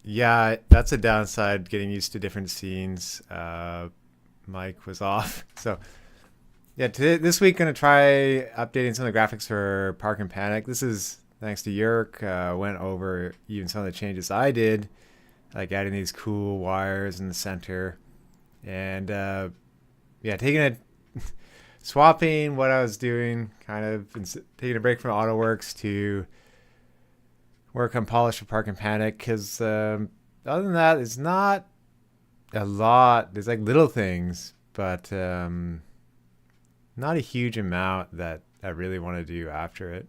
Yeah, that's a downside, getting used to different scenes. Mike was off. So, yeah, this week, going to try updating some of the graphics for Parkin Panic. This is thanks to Yerk. Went over even some of the changes I did, like adding these cool wires in the center. And yeah, swapping what I was doing, kind of taking a break from AutoWorks to work on polish for Park and Panic. Because other than that, it's not a lot. There's like little things, but not a huge amount that I really want to do after it.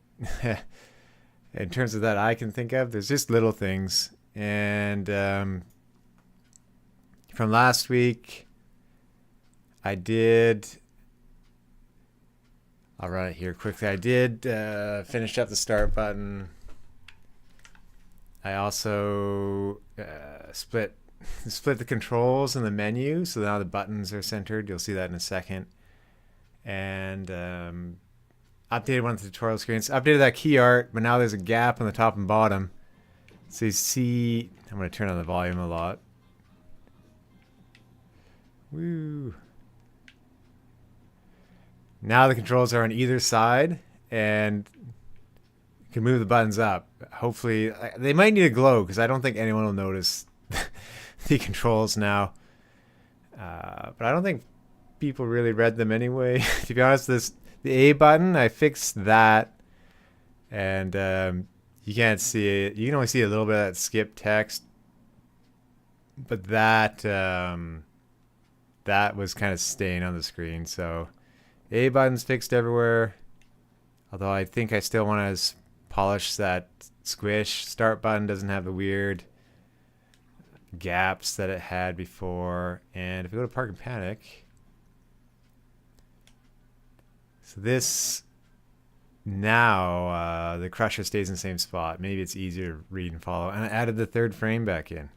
In terms of that, I can think of, there's just little things. And from last week, I did. I'll run it here quickly. I did finish up the start button. I also split the controls in the menu, so now the buttons are centered. You'll see that in a second. And updated one of the tutorial screens. Updated that key art, but now there's a gap on the top and bottom. So you see, I'm going to turn on the volume a lot. Woo. Now the controls are on either side, and you can move the buttons up. Hopefully, they might need a glow because I don't think anyone will notice the controls now. But I don't think people really read them anyway. To be honest, the A button, I fixed that, and you can't see it. You can only see a little bit of that skip text, but that was kind of staying on the screen. So A button's fixed everywhere. Although I think I still want to polish that squish. Start button doesn't have the weird gaps that it had before. And if we go to Park and Panic, so this now the crusher stays in the same spot. Maybe it's easier to read and follow. And I added the third frame back in.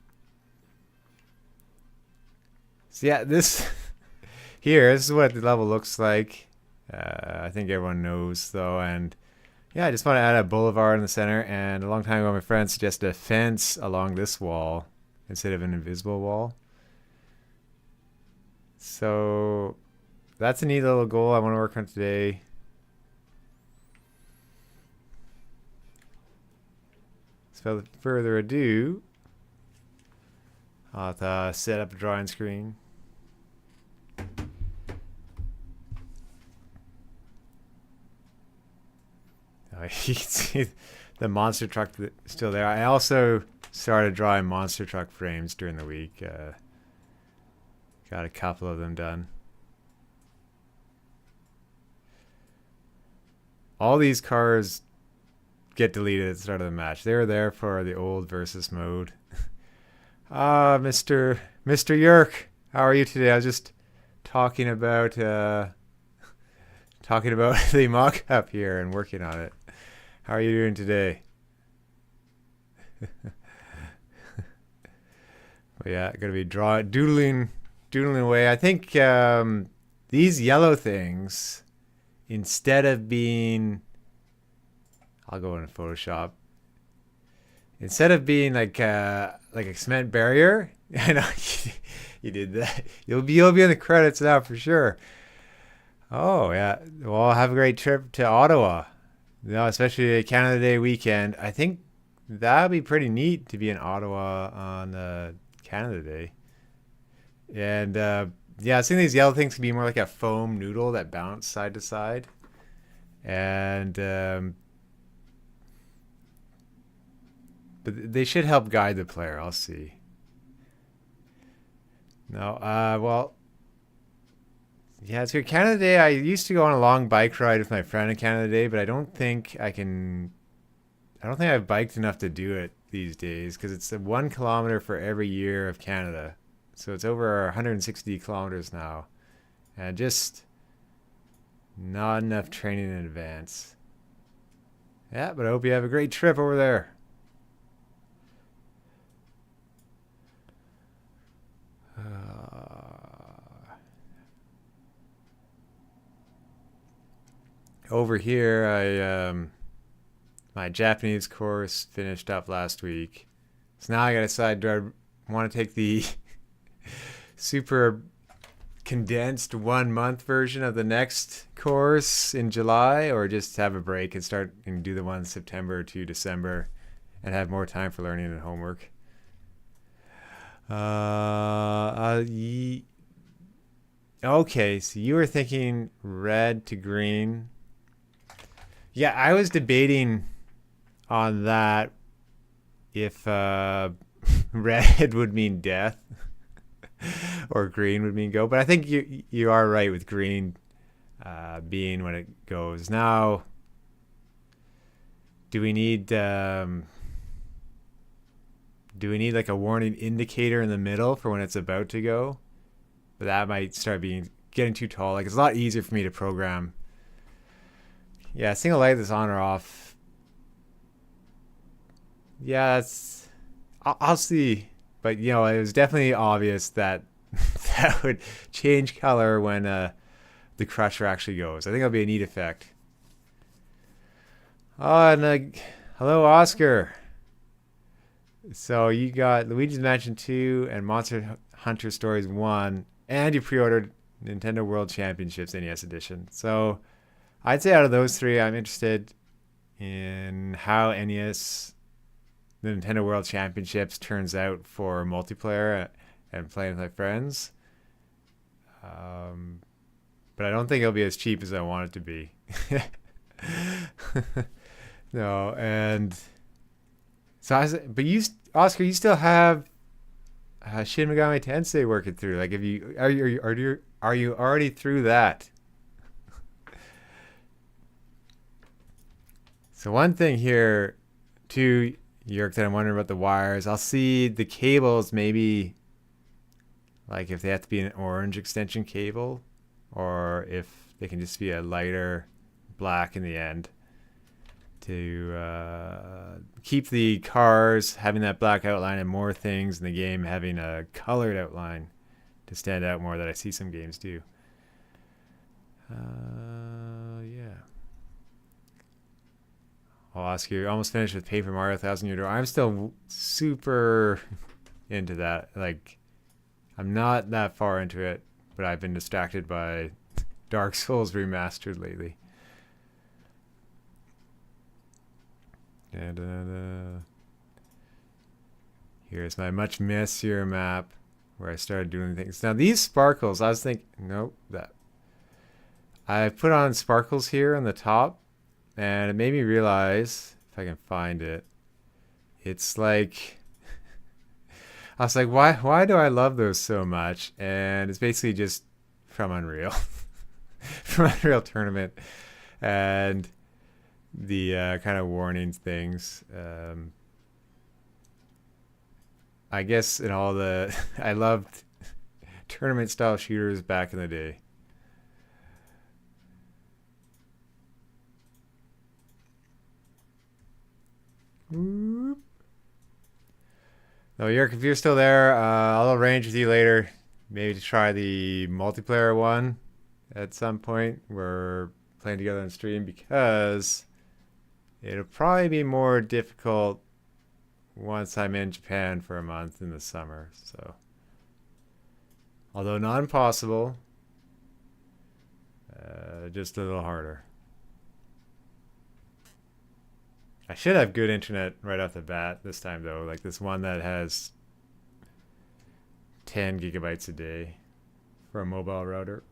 So yeah, this this is what the level looks like. I think everyone knows though, and yeah, I just want to add a boulevard in the center. And a long time ago, my friend suggested a fence along this wall instead of an invisible wall. So that's a neat little goal I want to work on today. So without further ado, I'll have to set up a drawing screen. You can see the monster truck still there. I also started drawing monster truck frames during the week. Got a couple of them done. All these cars get deleted at the start of the match. They were there for the old versus mode. Mr. Yerk, how are you today? I was just talking about the mock-up here and working on it. How are you doing today? Well, yeah, gonna be doodling away. I think these yellow things, instead of being, I'll go into Photoshop. Instead of being like a cement barrier, I know you did that. You'll be in the credits now for sure. Oh yeah, well, have a great trip to Ottawa. Especially a Canada Day weekend. I think that'd be pretty neat to be in Ottawa on Canada Day. And yeah, I think these yellow things can be more like a foam noodle that bounce side to side. And but they should help guide the player. I'll see. No, well, yeah, it's good. Canada Day, I used to go on a long bike ride with my friend on Canada Day, but I don't think I've biked enough to do it these days because it's 1 kilometer for every year of Canada. So it's over 160 kilometers now. And just not enough training in advance. Yeah, but I hope you have a great trip over there. Over here, I my Japanese course finished up last week. So now I gotta decide, do I want to take the super condensed 1 month version of the next course in July, or just have a break and start and do the one September to December and have more time for learning and homework? Okay, so you were thinking red to green. Yeah, I was debating on that if red would mean death or green would mean go. But I think you are right with green being when it goes. Now, do we need like a warning indicator in the middle for when it's about to go? But that might start getting too tall. Like, it's a lot easier for me to program. Yeah, single light that's on or off. Yeah, I'll see. But it was definitely obvious that that would change color when the crusher actually goes. I think it'll be a neat effect. Oh, and hello, Oscar. So you got Luigi's Mansion 2 and Monster Hunter Stories 1, and you pre-ordered Nintendo World Championships NES Edition. So I'd say out of those three, I'm interested in how NES, the Nintendo World Championships, turns out for multiplayer and playing with my friends. But I don't think it'll be as cheap as I want it to be. No, and so but Oscar, you still have Shin Megami Tensei working through. Like, are you already through that? So one thing here, too, Yerk, that I'm wondering about the wires. I'll see the cables, maybe, like if they have to be an orange extension cable, or if they can just be a lighter black in the end, to keep the cars having that black outline and more things in the game having a colored outline to stand out more, that I see some games do. Yeah. I'll ask you, almost finished with Paper Mario 1000 Year Door. I'm still super into that. Like, I'm not that far into it, but I've been distracted by Dark Souls Remastered lately. And here's my much messier map where I started doing things. Now these sparkles, I was thinking, nope, that. I put on sparkles here on the top, and it made me realize, if I can find it, it's like, I was like, why do I love those so much? And it's basically just from Unreal, from Unreal Tournament, and the kind of warnings things. I guess in all the, I loved tournament style shooters back in the day. Whoop. No, Yerk, if you're still there, I'll arrange with you later, maybe to try the multiplayer one at some point. We're playing together on stream, because it'll probably be more difficult once I'm in Japan for a month in the summer. So, although not impossible, just a little harder. I should have good internet right off the bat this time, though. Like this one that has 10 gigabytes a day for a mobile router.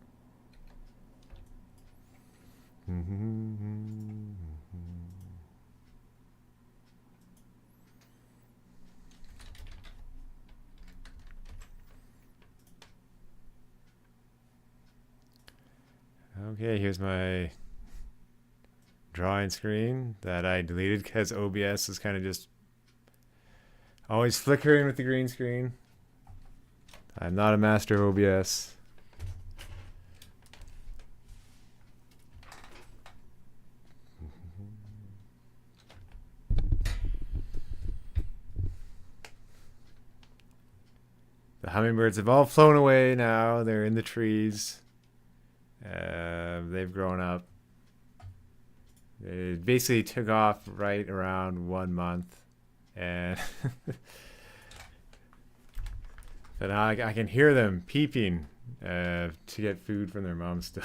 Okay, here's my drawing screen that I deleted because OBS is kind of just always flickering with the green screen. I'm not a master of OBS. The hummingbirds have all flown away now. They're in the trees. They've grown up. They basically took off right around 1 month, and So now I can hear them peeping to get food from their mom still.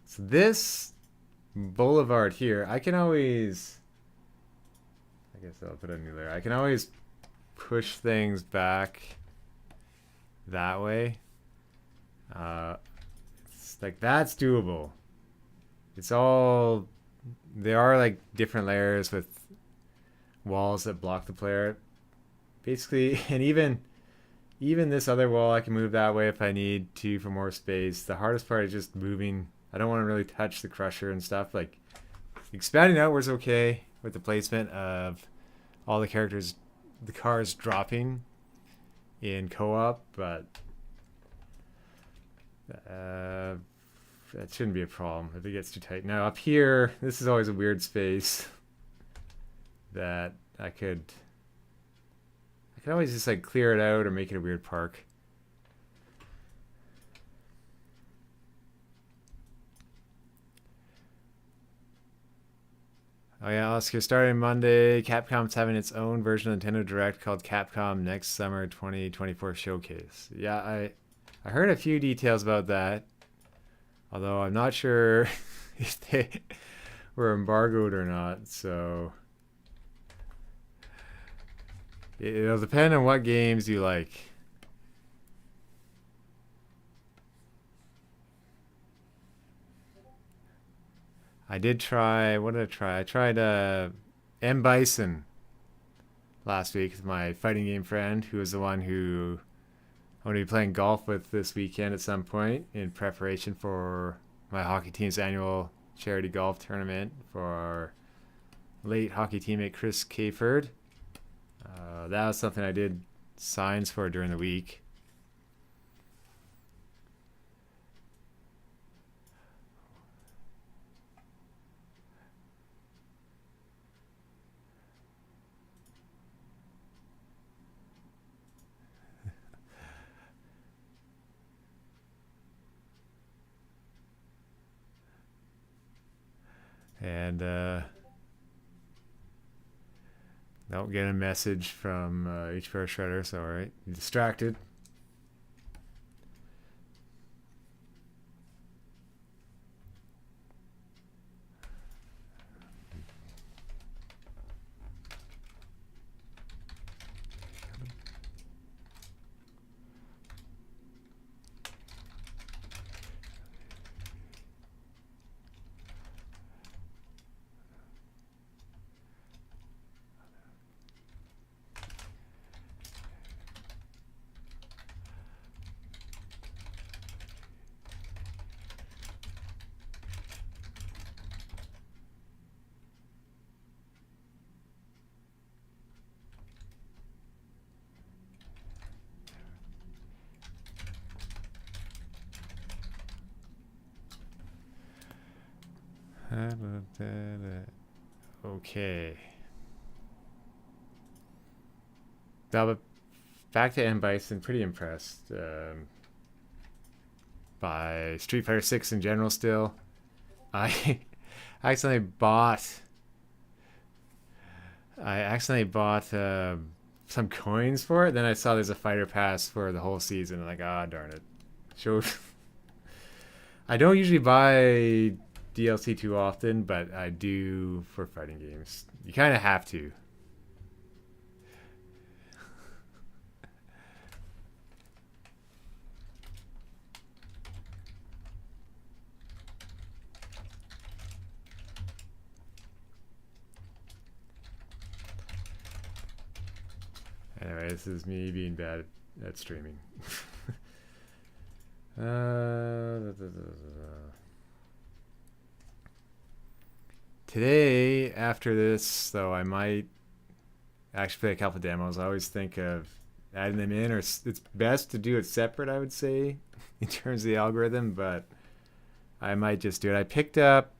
So this boulevard here, I can always, I guess I'll put a new layer. I can always push things back that way. It's like that's doable. It's all, there are like different layers with walls that block the player. Basically, and even this other wall, I can move that way if I need to for more space. The hardest part is just moving. I don't want to really touch the crusher and stuff. Like expanding outwards okay with the placement of all the characters, the cars dropping in co-op, but that shouldn't be a problem if it gets too tight. Now up here, this is always a weird space that I could always just like clear it out or make it a weird park. Oh yeah, Oscar, starting Monday, Capcom's having its own version of Nintendo Direct called Capcom Next Summer 2024 Showcase. Yeah, I heard a few details about that, although I'm not sure if they were embargoed or not, so it'll depend on what games you like. I did try, what did I try? I tried M. Bison last week with my fighting game friend, who was the one who I'm going to be playing golf with this weekend at some point in preparation for my hockey team's annual charity golf tournament for our late hockey teammate Chris Kayford. That was something I did signs for during the week. And don't get a message from HPR Shredder, so alright, distracted. Okay. Now, but back to M. Bison, pretty impressed by Street Fighter 6 in general still. I accidentally bought some coins for it. Then I saw there's a fighter pass for the whole season. I'm like, ah, darn it. I don't usually buy DLC too often, but I do for fighting games. You kind of have to. Anyway, this is me being bad at streaming. Today, after this, though, I might actually play a couple demos. I always think of adding them in, or it's best to do it separate, I would say, in terms of the algorithm, but I might just do it. I picked up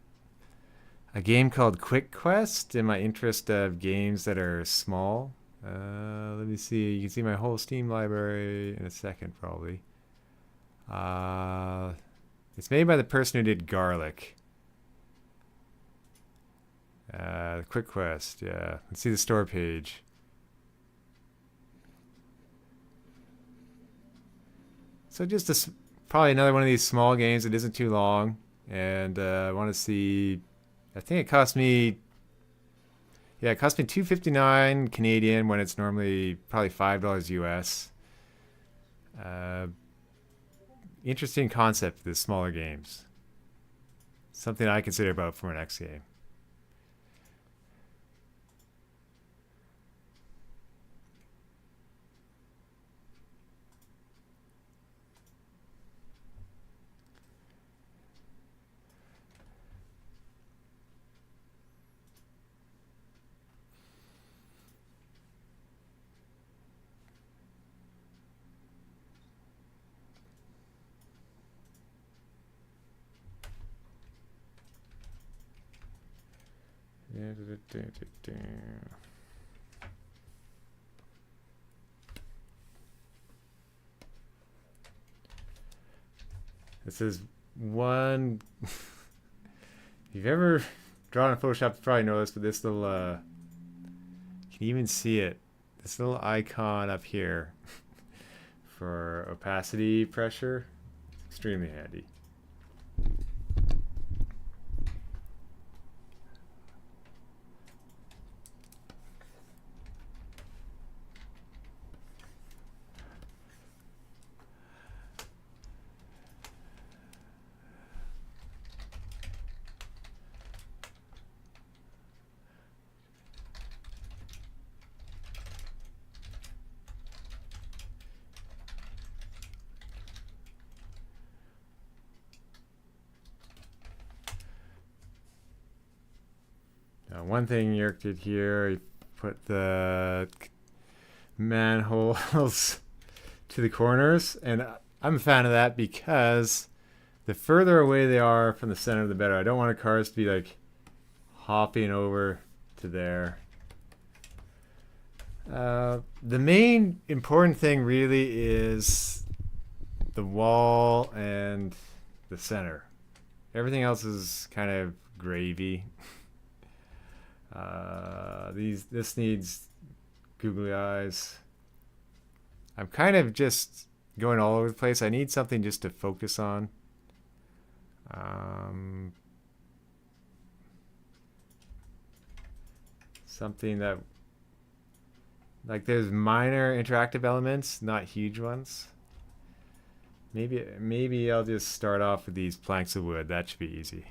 a game called Quick Quest in my interest of games that are small. Let me see. You can see my whole Steam library in a second, probably. It's made by the person who did Garlic. Quick quest, yeah. Let's see the store page. So just probably another one of these small games that isn't too long. And I want to see, I think it cost me, yeah, it cost me $2.59 Canadian when it's normally probably $5 US. Uh, Interesting concept, the smaller games. Something I consider about for my next game. This is one. If you've ever drawn in Photoshop, you probably know this, but this little, you can even see it. This little icon up here for opacity pressure, extremely handy. Now, one thing Yerk did here, he put the manholes to the corners, and I'm a fan of that because the further away they are from the center, the better. I don't want cars to be like hopping over to there. The main important thing really is the wall and the center. Everything else is kind of gravy. This needs googly eyes. I'm kind of just going all over the place. I need something just to focus on. Something that, like, there's minor interactive elements, not huge ones. Maybe I'll just start off with these planks of wood. That should be easy.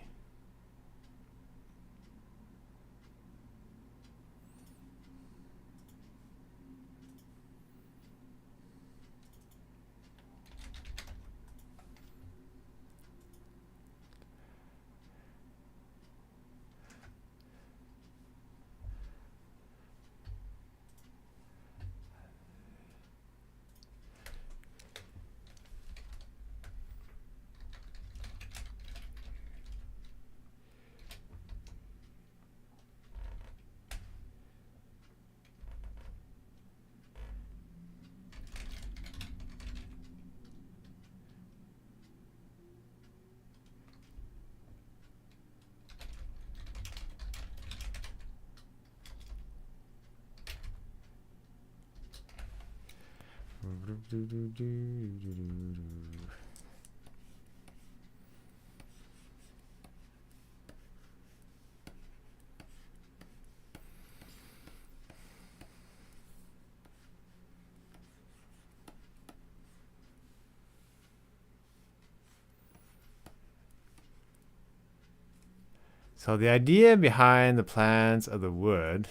So the idea behind the plans of the wood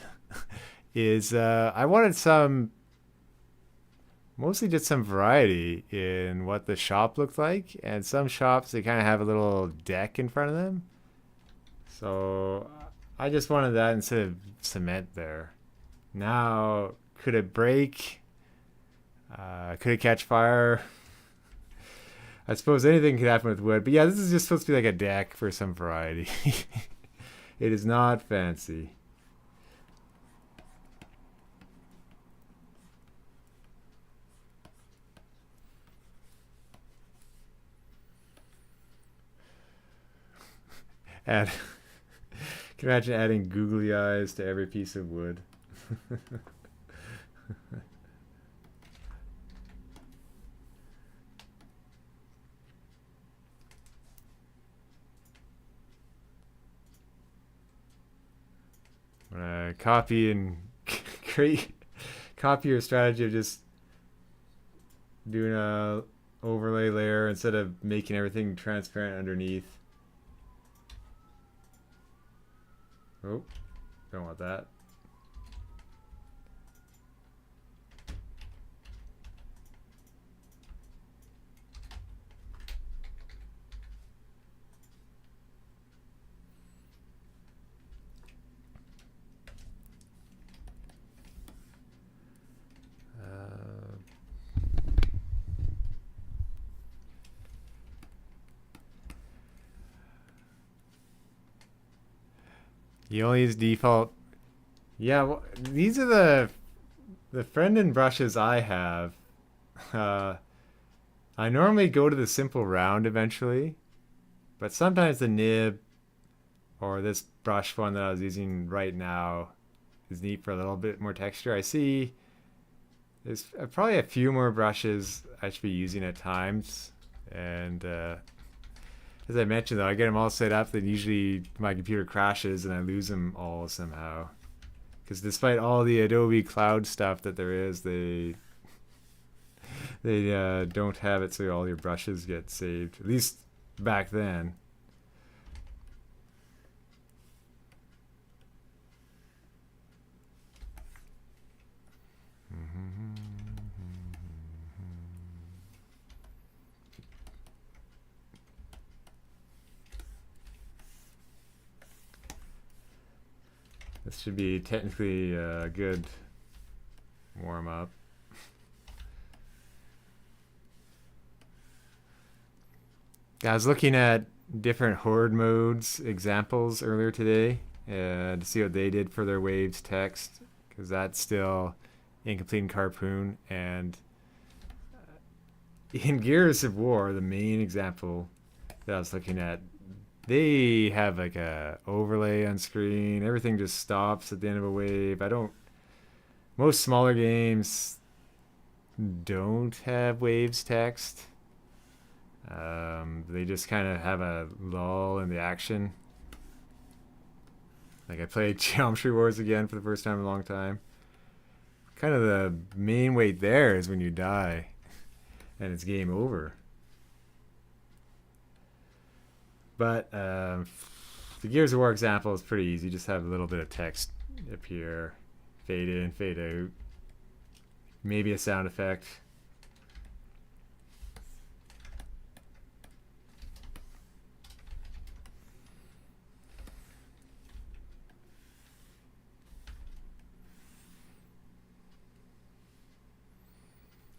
is I wanted mostly just some variety in what the shop looked like. And some shops, they kind of have a little deck in front of them. So I just wanted that instead of cement there. Now, could it break? Could it catch fire? I suppose anything could happen with wood. But yeah, this is just supposed to be like a deck for some variety. It is not fancy. And Can you imagine adding googly eyes to every piece of wood? Copy and create, copy your strategy of just doing a overlay layer instead of making everything transparent underneath. Oh, don't want that. You only use default. Yeah, well, these are the friend and brushes I have. Uh, I normally go to the simple round eventually, but sometimes the nib or this brush one that I was using right now is neat for a little bit more texture. I see there's probably a few more brushes I should be using at times, and as I mentioned, though, I get them all set up, then usually my computer crashes and I lose them all somehow. Because despite all the Adobe Cloud stuff that there is, they don't have it so all your brushes get saved. At least back then. This should be technically a good warm-up. I was looking at different horde modes examples earlier today to see what they did for their waves text, because that's still incomplete in Carpoon. And in Gears of War, the main example that I was looking at, they have like a overlay on screen. Everything just stops at the end of a wave. Most smaller games don't have waves text. They just kind of have a lull in the action. Like I played Geometry Wars again for the first time in a long time. Kind of the main weight there is when you die and it's game over. But the Gears of War example is pretty easy. Just have a little bit of text appear, fade in, fade out, maybe a sound effect.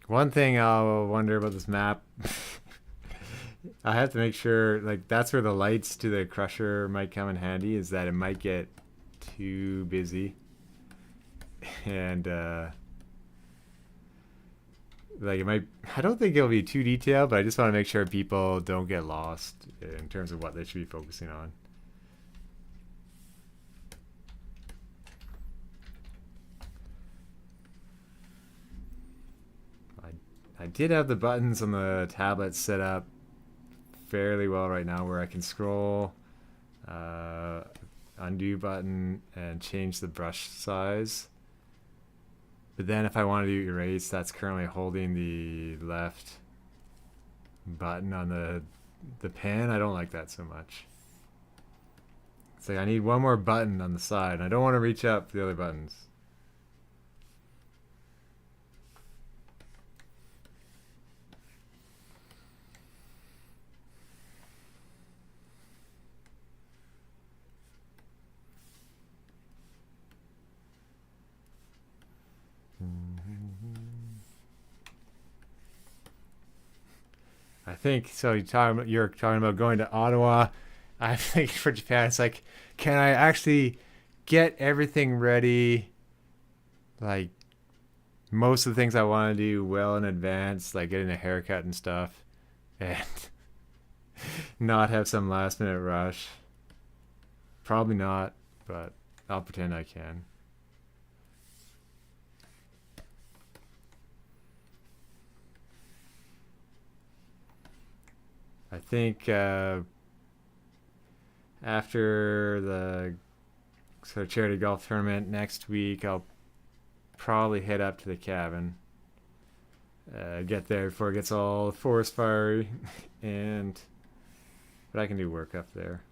One thing I'll wonder about this map, I have to make sure, like, that's where the lights to the crusher might come in handy, is that it might get too busy. And, like, it might, I don't think it'll be too detailed, but I just want to make sure people don't get lost in terms of what they should be focusing on. I did have the buttons on the tablet set up fairly well right now, where I can scroll, undo button, and change the brush size. But then if I want to do erase, that's currently holding the left button on the pen. I don't like that so much. It's like I need one more button on the side, and I don't want to reach up for the other buttons. I think so. You're talking about going to Ottawa. I think for Japan, it's like, can I actually get everything ready? Like most of the things I want to do well in advance, like getting a haircut and stuff, and not have some last minute rush. Probably not. but I'll pretend I can. I think after the sort of charity golf tournament next week, I'll probably head up to the cabin. Get there before it gets all forest fiery, but I can do work up there.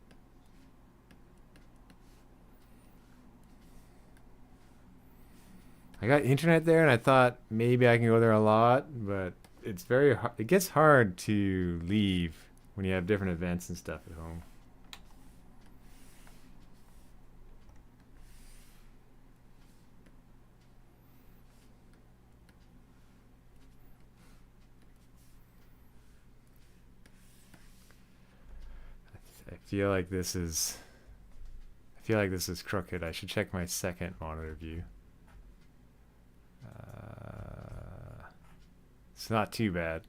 I got internet there, and I thought maybe I can go there a lot, but it's very hard. It gets hard to leave when you have different events and stuff at home. I feel like this is crooked. I should check my second monitor view. It's not too bad.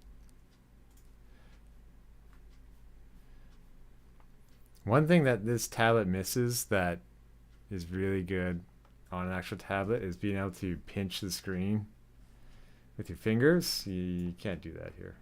One thing that this tablet misses that is really good on an actual tablet is being able to pinch the screen with your fingers. You can't do that here.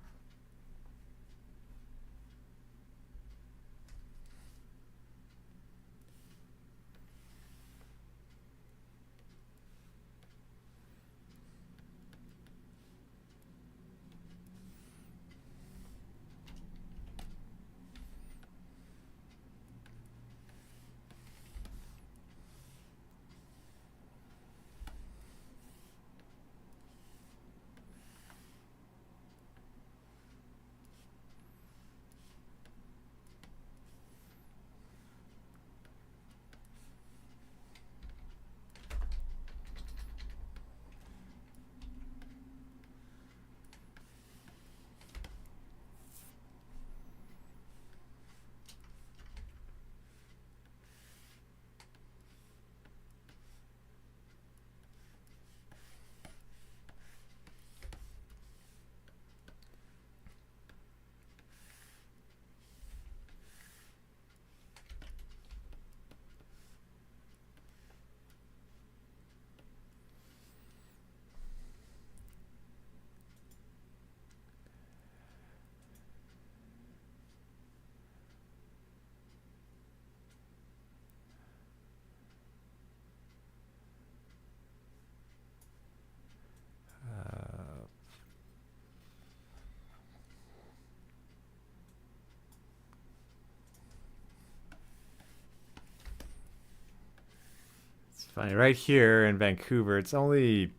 Funny, right here in Vancouver, it's only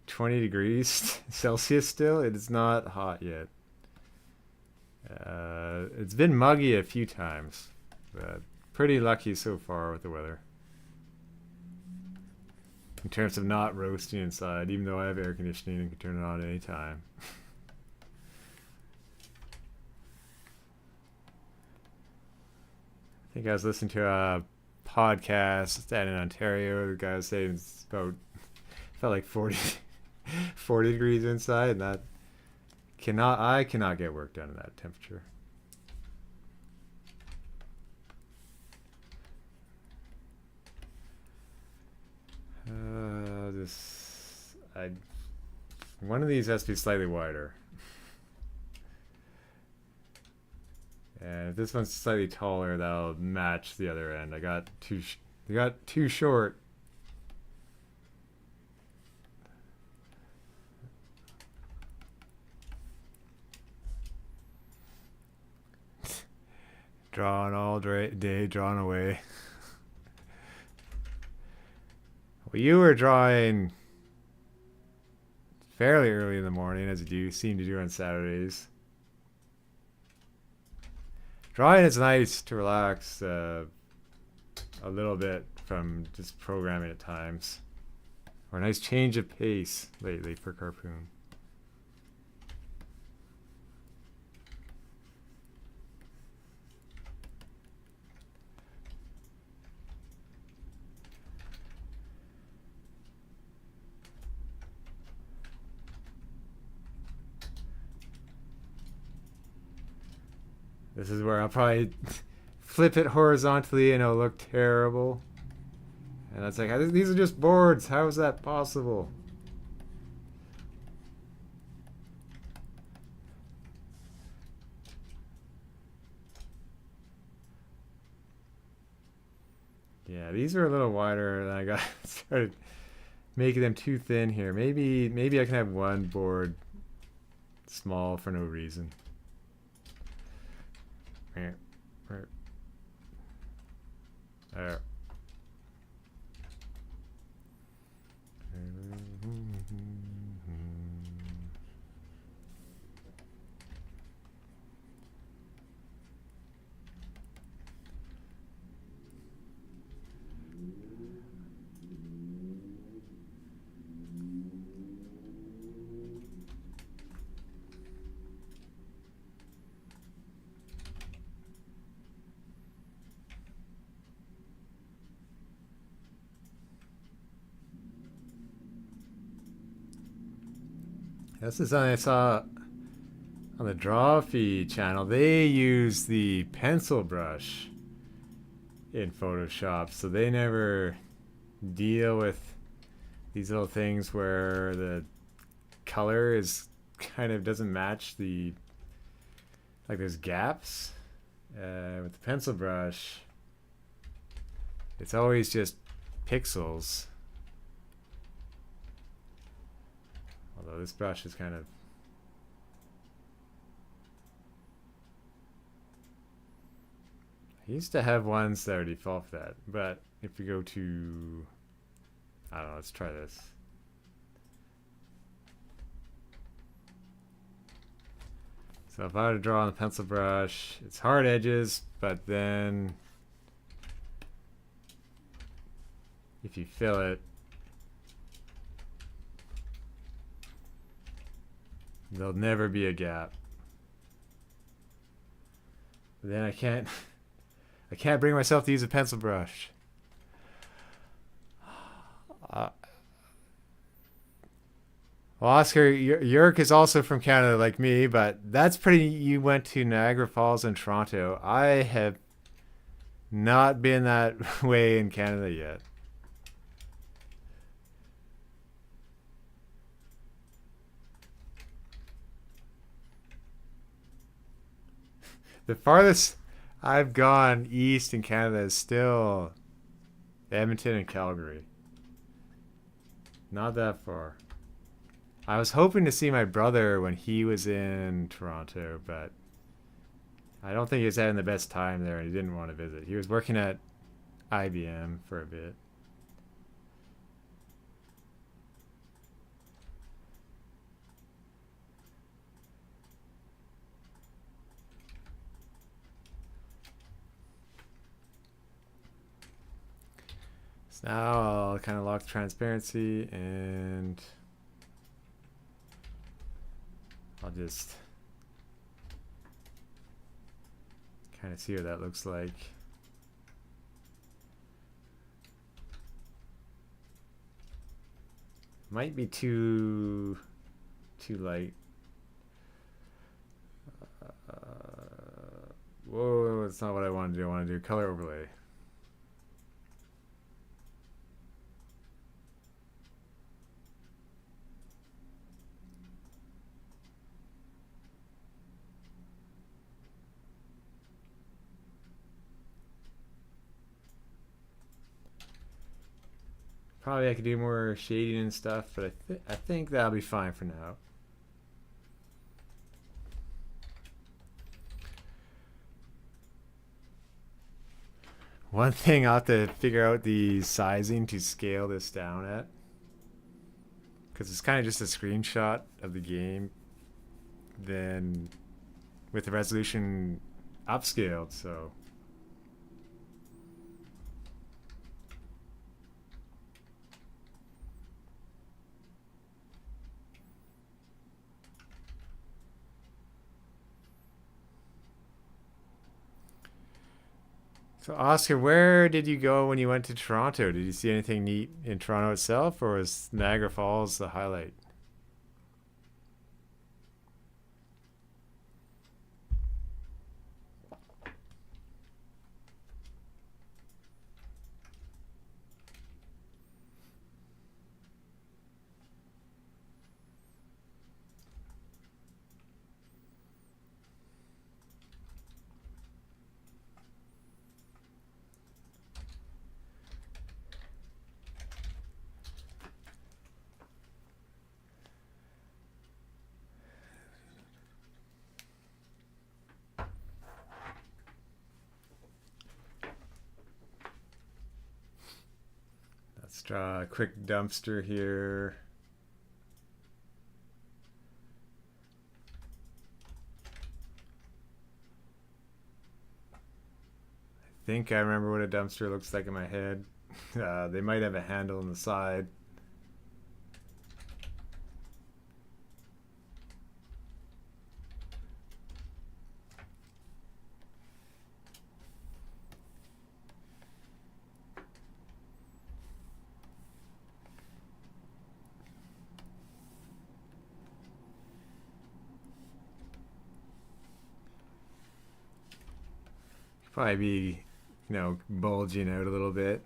20 degrees Celsius still. It is not hot yet. It's been muggy a few times, but pretty lucky so far with the weather. In terms of not roasting inside, even though I have air conditioning and can turn it on at any time. I think I was listening to a podcast down in Ontario. The guy was saying it's about felt like 40 degrees inside, and I cannot get work done in that temperature. One of these has to be slightly wider. And if this one's slightly taller, that'll match the other end. I got too short. Drawing all day, drawing away. Well, you were drawing fairly early in the morning, as you seem to do on Saturdays. Drawing is nice to relax a little bit from just programming at times. Or a nice change of pace lately for Carpoon. This is where I'll probably flip it horizontally and it'll look terrible. And it's like, these are just boards. How is that possible? Yeah, these are a little wider, and I got started making them too thin here. Maybe I can have one board small for no reason. There. This is something I saw on the Draw Feed channel. They use the pencil brush in Photoshop, so they never deal with these little things where the color is kind of doesn't match the, like there's gaps. With the pencil brush, it's always just pixels. Although this brush is kind of... I used to have ones that would default for that, but if we go to... I don't know, let's try this. So if I were to draw on the pencil brush, it's hard edges, but then if you fill it, there'll never be a gap. But then I can't bring myself to use a pencil brush. Well, Oscar, Yerk is also from Canada like me, but that's pretty... You went to Niagara Falls and Toronto. I have not been that way in Canada yet. The farthest I've gone east in Canada is still Edmonton and Calgary. Not that far. I was hoping to see my brother when he was in Toronto, but I don't think he was having the best time there and he didn't want to visit. He was working at IBM for a bit. So now I'll kind of lock transparency and I'll just kind of see what that looks like. Might be too light. Whoa, that's not what I want to do. I want to do color overlay. Probably I could do more shading and stuff, but I think that'll be fine for now. One thing I'll have to figure out the sizing to scale this down at, because it's kind of just a screenshot of the game, then with the resolution upscaled, so. So Oscar, where did you go when you went to Toronto? Did you see anything neat in Toronto itself, or was Niagara Falls the highlight? draw a quick dumpster here. I think I remember what a dumpster looks like in my head. They might have a handle on the side. Probably be, bulging out a little bit.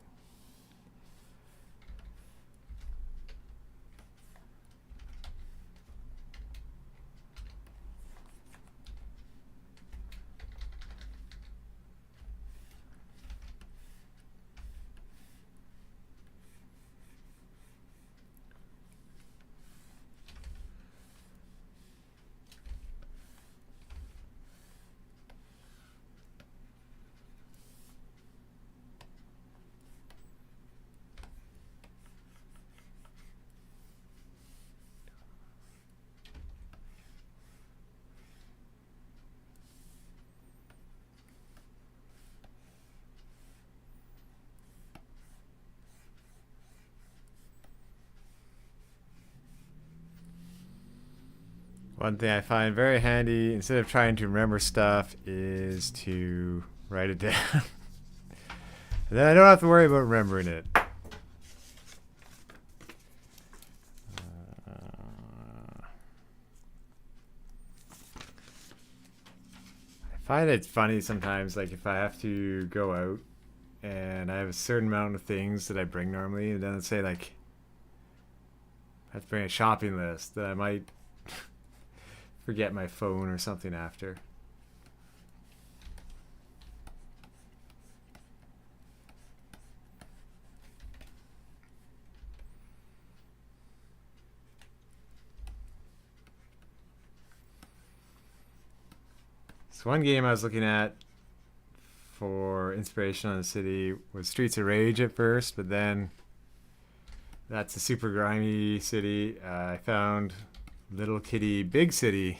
One thing I find very handy, instead of trying to remember stuff, is to write it down. And then I don't have to worry about remembering it. I find it's funny sometimes, like if I have to go out and I have a certain amount of things that I bring normally, and then let's say like I have to bring a shopping list, that I might forget my phone or something after. So one game I was looking at for inspiration on the city was Streets of Rage at first, but then that's a super grimy city. I found Little Kitty Big City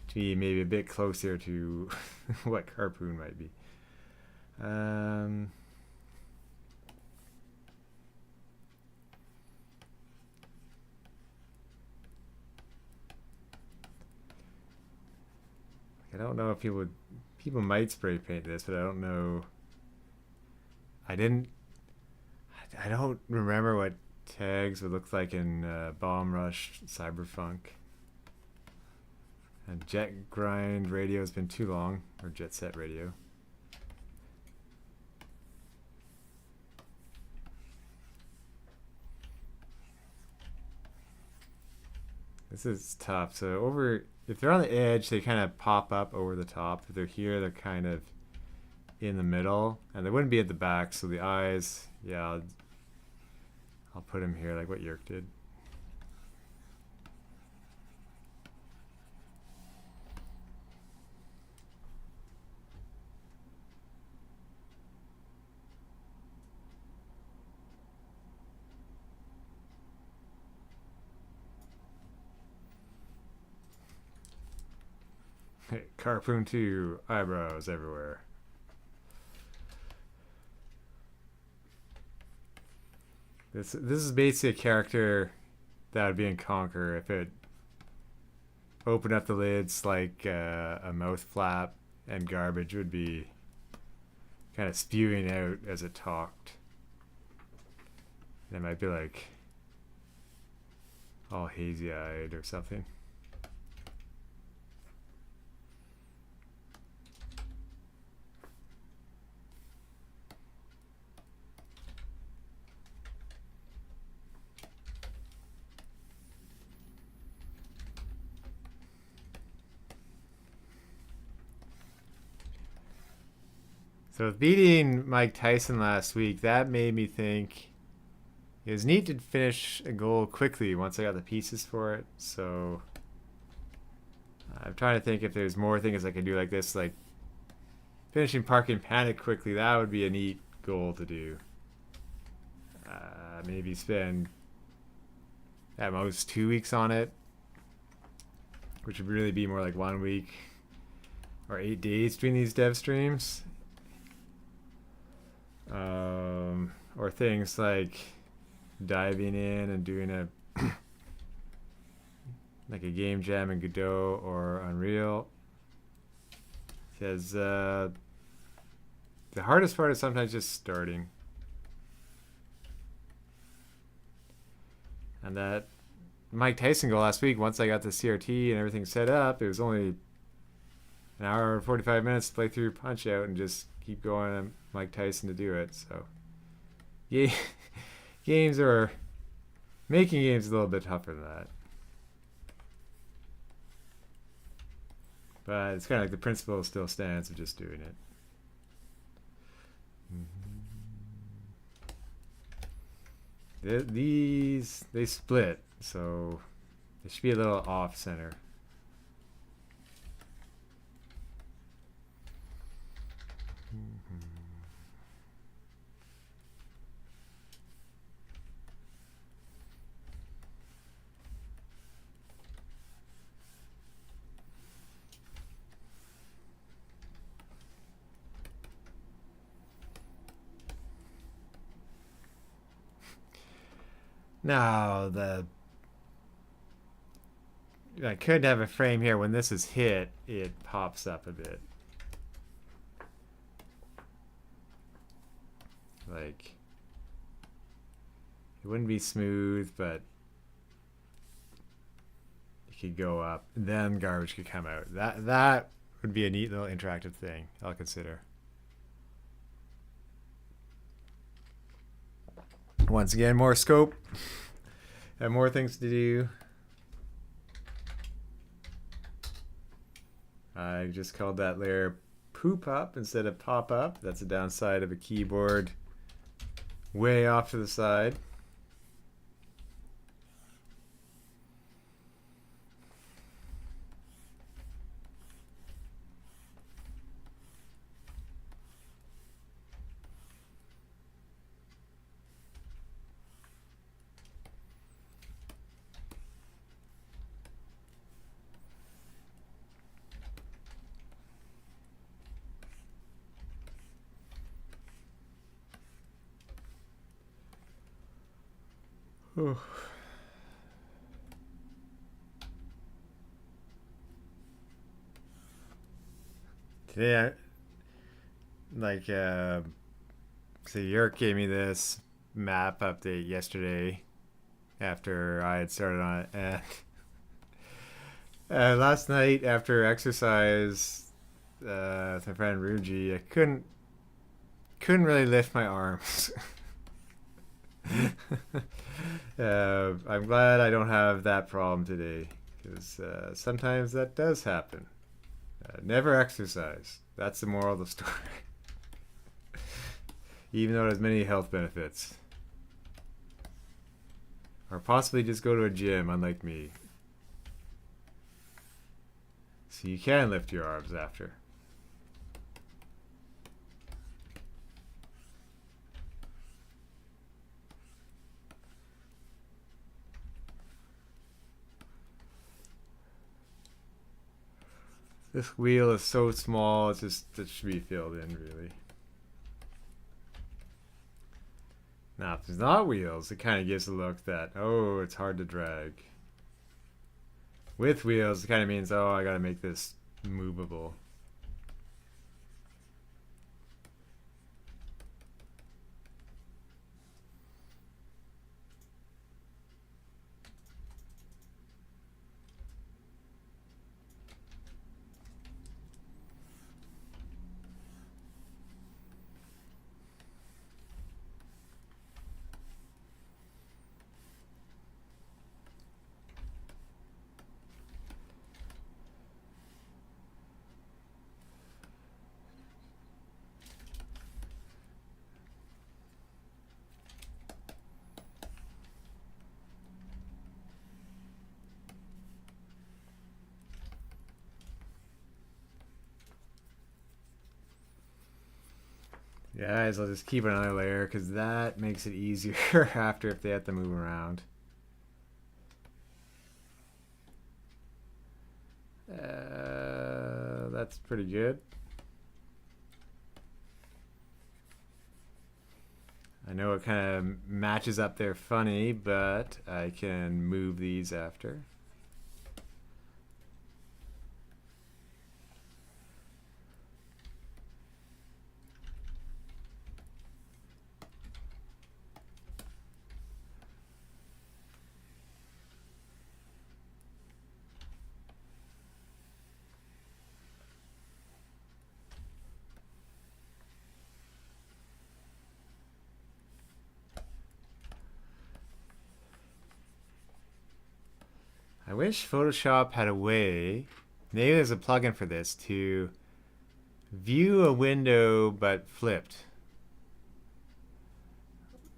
to be maybe a bit closer to what Carpoon might be. I don't know if people might spray paint this, but I don't know. I don't remember what tags would look like in Bomb Rush Cyberpunk. And Jet Grind Radio has been too long, or Jet Set Radio. This is tough. So if they're on the edge, they kind of pop up over the top. If they're here, they're kind of in the middle, and they wouldn't be at the back. So the eyes, yeah, I'll put them here like what Yerk did. Carpoon 2, eyebrows everywhere. This is basically a character that would be in Conquer if it opened up the lids like a mouth flap and garbage would be kind of spewing out as it talked. It might be like all hazy-eyed or something. So with beating Mike Tyson last week, that made me think it was neat to finish a goal quickly once I got the pieces for it. So I'm trying to think if there's more things I could do like this, like finishing Parkin Panic quickly. That would be a neat goal to do. maybe spend at most 2 weeks on it, which would really be more like 1 week or 8 days between these dev streams. Or things like diving in and doing a like a game jam in Godot or Unreal. Because the hardest part is sometimes just starting. And that Mike Tyson goal last week, once I got the CRT and everything set up, it was only an hour and 45 minutes to play through Punch Out and just keep going on Mike Tyson to do it. So yeah, making games a little bit tougher than that. But it's kind of like the principle still stands of just doing it. These, they split, so they should be a little off center. Now, I could have a frame here. When this is hit, it pops up a bit. Like, it wouldn't be smooth, but it could go up. Then garbage could come out. That would be a neat little interactive thing I'll consider. Once again, more scope and more things to do. I just called that layer poop up instead of pop up. That's the downside of a keyboard way off to the side. Today, so Yerk gave me this map update yesterday after I had started on it, and last night after exercise with my friend Ruji, I couldn't really lift my arms. I'm glad I don't have that problem today, because sometimes that does happen. Never exercise. That's the moral of the story. Even though it has many health benefits. Or possibly just go to a gym, unlike me. So you can lift your arms after. This wheel is so small, it should be filled in, really. Now, if there's not wheels, it kind of gives a look that, oh, it's hard to drag. With wheels, it kind of means, oh, I gotta make this movable. Yeah, guys, I'll just keep another layer because that makes it easier after if they have to move around. That's pretty good. I know it kind of matches up there funny, but I can move these after. I wish Photoshop had a way, maybe there's a plugin for this, to view a window but flipped.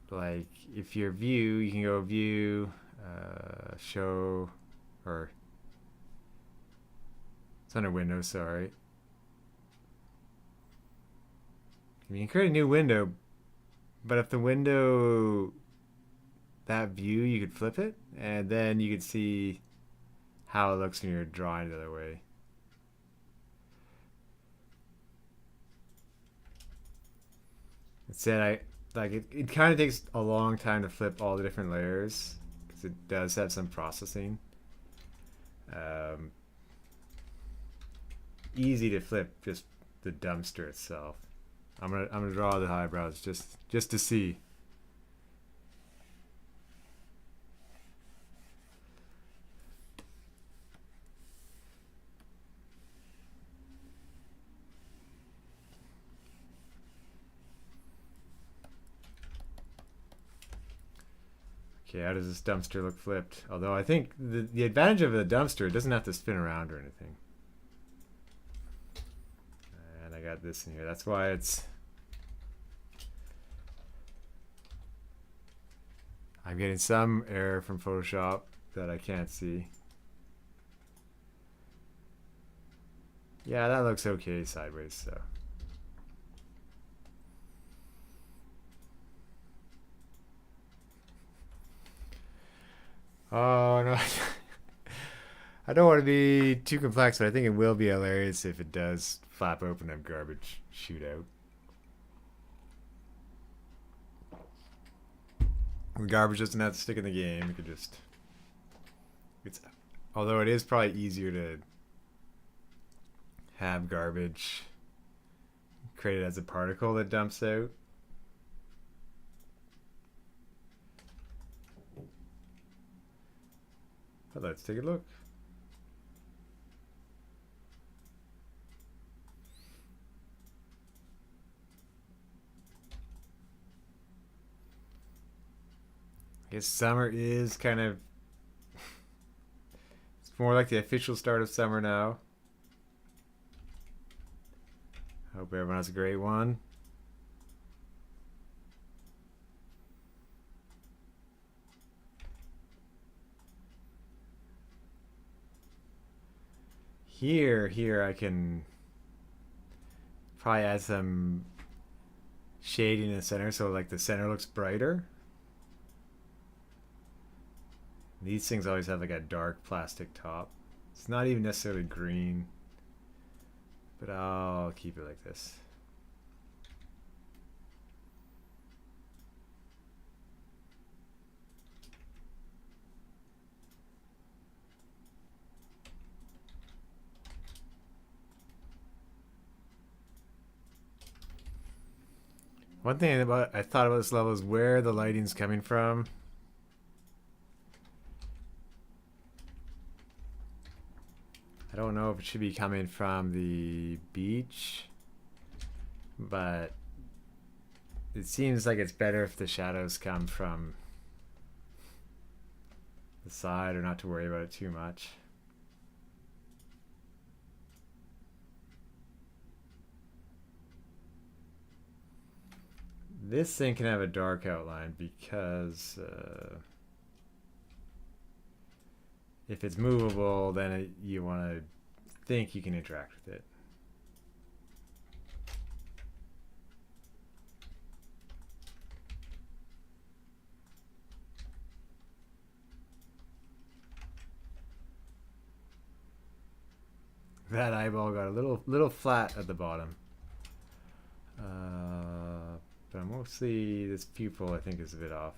Like if your view, you can go view, show, or it's under Windows, sorry. You can create a new window, but if the window, that view, you could flip it, and then you could see how it looks when you're drawing the other way. Instead, it kind of takes a long time to flip all the different layers because it does have some processing. Easy to flip just the dumpster itself. I'm gonna draw the eyebrows just to see. Okay, how does this dumpster look flipped? Although I think the advantage of a dumpster, it doesn't have to spin around or anything. And I got this in here. That's why it's... I'm getting some error from Photoshop that I can't see. Yeah, that looks okay sideways, so... Oh, no. I don't want to be too complex, but I think it will be hilarious if it does flap open and garbage shoot out. The garbage doesn't have to stick in the game. You could just... although it is probably easier to have garbage created as a particle that dumps out. But let's take a look. I guess summer is kind of... it's more like the official start of summer now. Hope everyone has a great one. Here I can probably add some shading in the center so like the center looks brighter. These things always have like a dark plastic top. It's not even necessarily green, but I'll keep it like this. One thing I thought about this level is where the lighting's coming from. I don't know if it should be coming from the beach, but it seems like it's better if the shadows come from the side or not to worry about it too much. This thing can have a dark outline because if it's movable, then you want to think you can interact with it. That eyeball got a little flat at the bottom. But mostly this pupil I think is a bit off.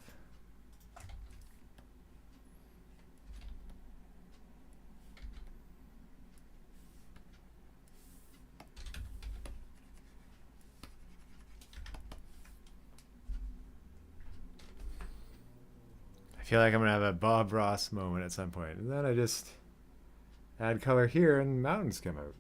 I feel like I'm gonna have a Bob Ross moment at some point, and then I just add color here and mountains come out.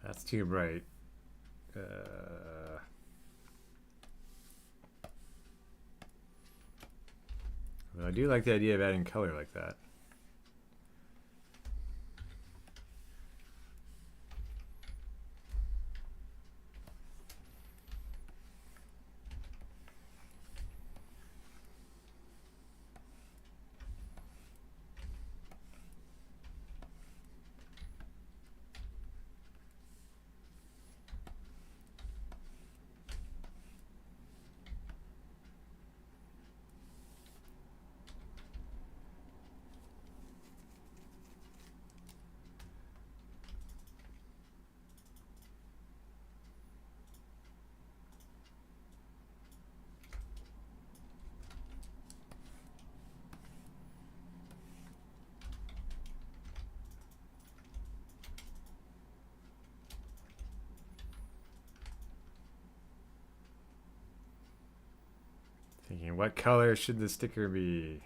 That's too bright. Well, I do like the idea of adding color like that. Thinking, what color should the sticker be?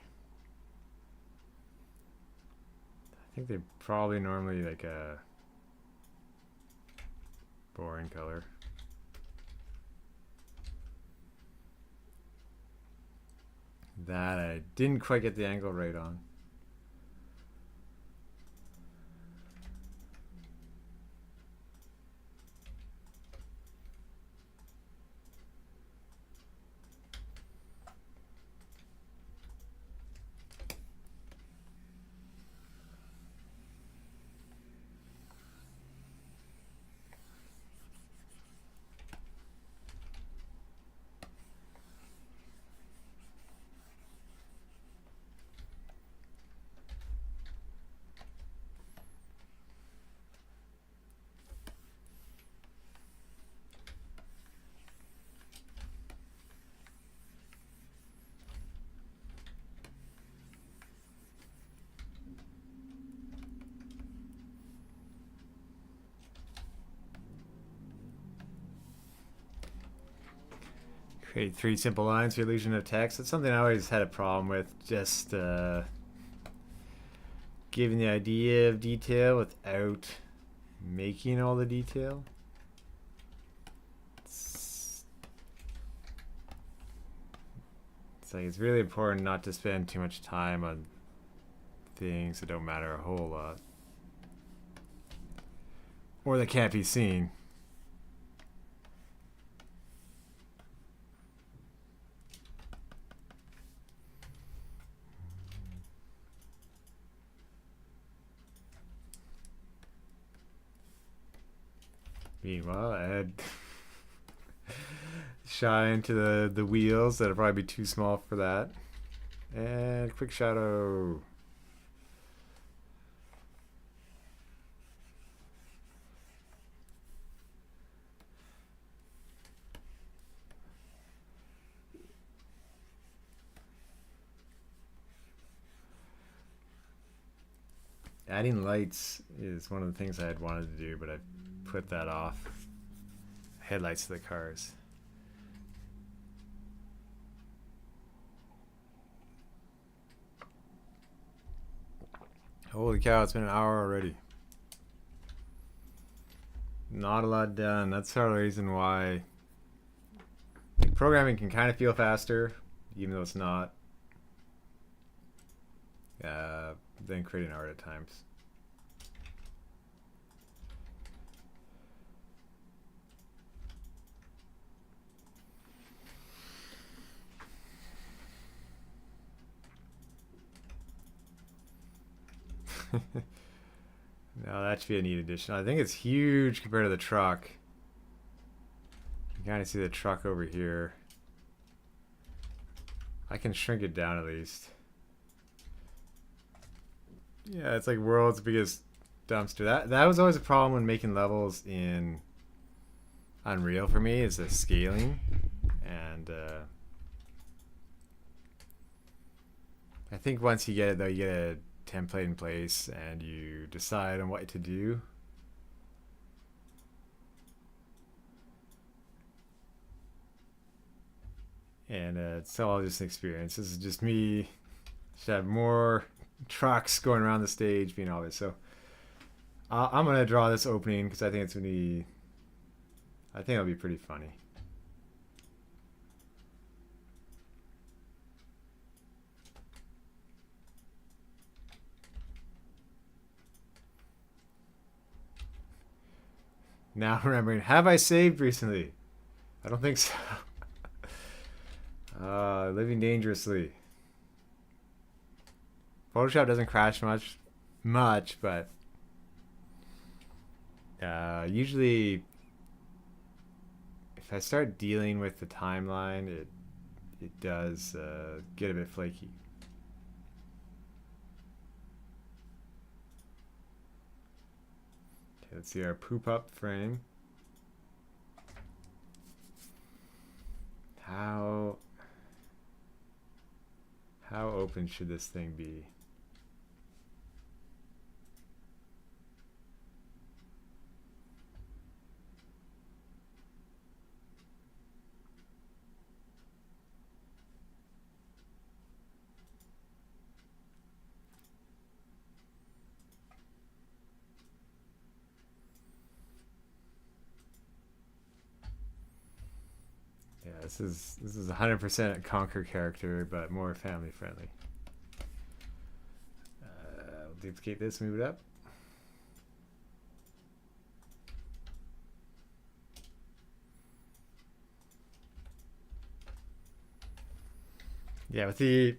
I think they probably normally like a boring color. That I didn't quite get the angle right on. Create 3 simple lines for illusion of text. That's something I always had a problem with. Just giving the idea of detail without making all the detail. It's like it's really important not to spend too much time on things that don't matter a whole lot, or that can't be seen. Meanwhile, add shine to the wheels that'll probably be too small for that. And quick shadow. Adding lights is one of the things I had wanted to do, but I put that off. Headlights to the cars. Holy cow, it's been an hour already. Not a lot done. That's part of the reason why like, programming can kind of feel faster, even though it's not. Than creating art at times. No, that should be a neat addition. I think it's huge compared to the truck. You kind of see the truck over here. I can shrink it down at least. Yeah, it's like world's biggest dumpster. That was always a problem when making levels in Unreal for me, is the scaling. And I think once you get it though, you get a template in place and you decide on what to do. And it's all just an experience. This is just me. Should have more trucks going around the stage being obvious. So I'm gonna draw this opening because I think it's gonna be. I think it'll be pretty funny. Now remembering, have I saved recently? I don't think so. Living dangerously. Photoshop doesn't crash much, but usually if I start dealing with the timeline, it does get a bit flaky. Okay, let's see our poop up frame. How open should this thing be? Yeah, this is 100% a Conquer character, but more family friendly. I'll duplicate this, move it up. Yeah, with the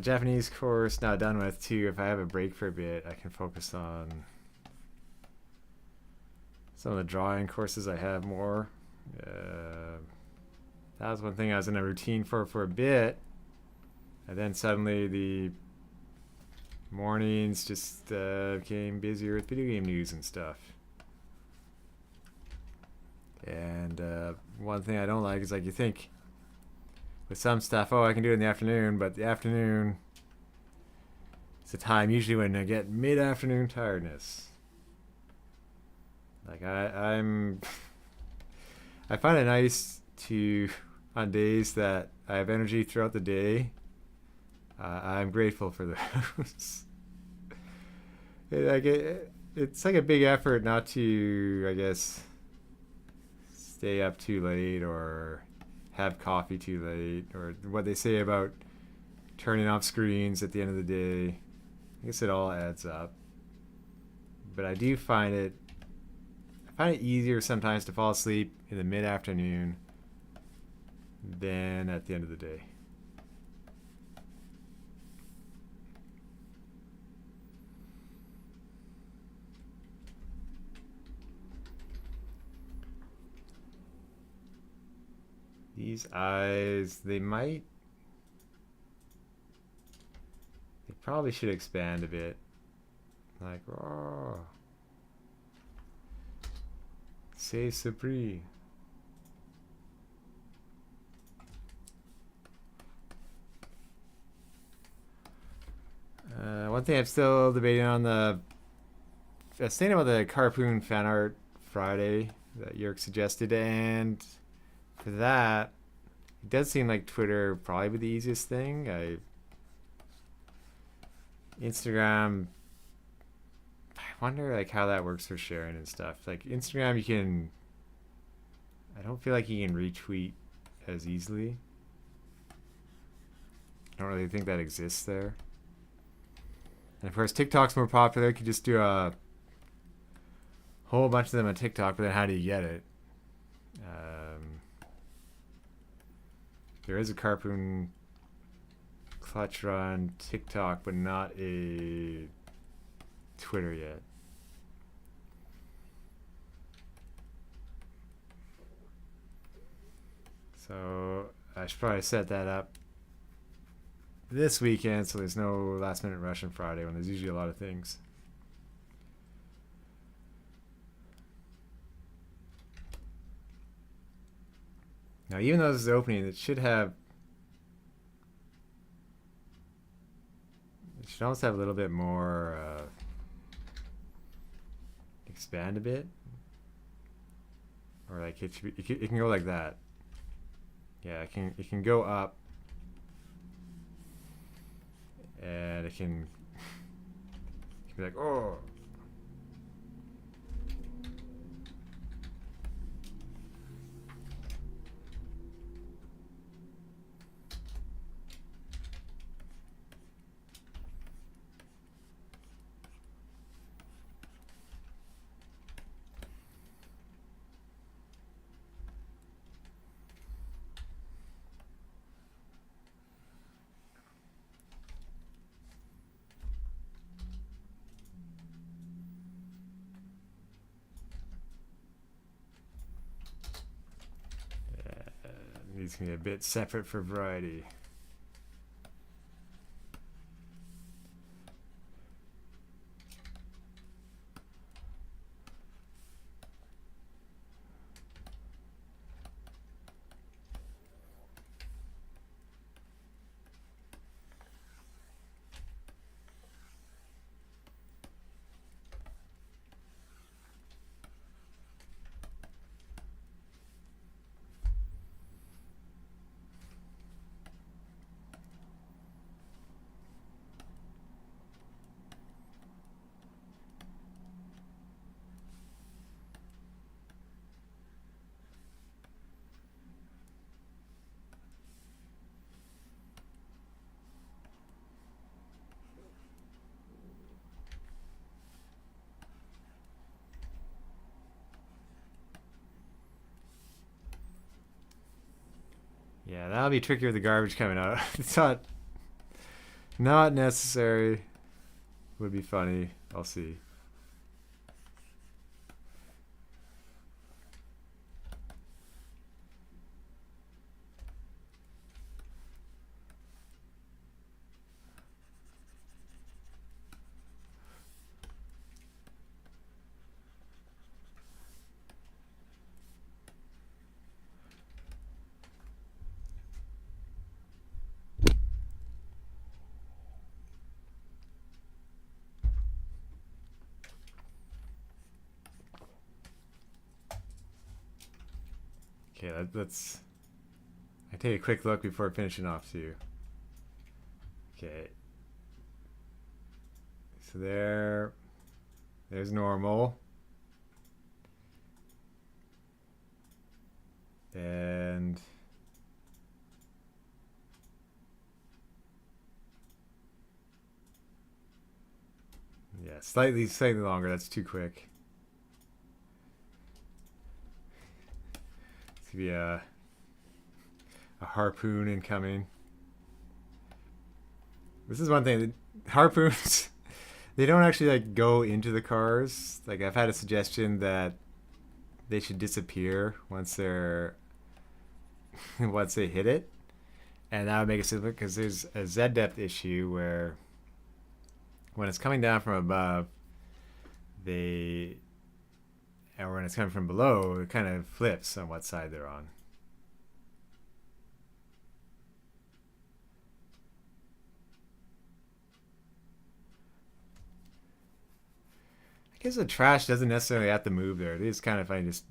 Japanese course now done with too, if I have a break for a bit, I can focus on some of the drawing courses I have more. That was one thing I was in a routine for a bit, and then suddenly the mornings just became busier with video game news and stuff. And one thing I don't like is, like, you think with some stuff, oh, I can do it in the afternoon, but the afternoon is a time usually when I get mid-afternoon tiredness. Like I'm I find it nice to, on days that I have energy throughout the day, I'm grateful for those. It's like a big effort not to, I guess, stay up too late or have coffee too late, or what they say about turning off screens at the end of the day. I guess it all adds up. But I do find it easier sometimes to fall asleep in the mid-afternoon than at the end of the day. These eyes, they probably should expand a bit. Like, oh. C'est surpris. One thing I'm still debating on I was thinking about the Carpoon fan art Friday that Yerk suggested, and for that, it does seem like Twitter would probably be the easiest thing. Instagram, I wonder like how that works for sharing and stuff. Like Instagram, I don't feel like you can retweet as easily. I don't really think that exists there. And of course, TikTok's more popular. You could just do a whole bunch of them on TikTok, but then how do you get it? There is a Carpoon Clutch Run, TikTok, but not a Twitter yet. So I should probably set that up this weekend so there's no last minute rush on Friday when there's usually a lot of things. Now, even though this is opening, it should almost have a little bit more expand a bit, or like it can go like that. Yeah, it can go up, and it can be like, oh. Needs to be a bit separate for variety. Yeah, that'll be tricky with the garbage coming out. It's not necessary. Would be funny. I'll see. Okay, let's. I take a quick look before finishing off too. Okay. So there's normal. And yeah, slightly longer. That's too quick. It's gonna be a harpoon incoming. This is one thing. Harpoons, they don't actually like go into the cars. Like I've had a suggestion that they should disappear once they hit it, and that would make it simpler because there's a Z depth issue where when it's coming down from above, or when it's coming from below, it kind of flips on what side they're on. I guess the trash doesn't necessarily have to move there. It is kind of funny just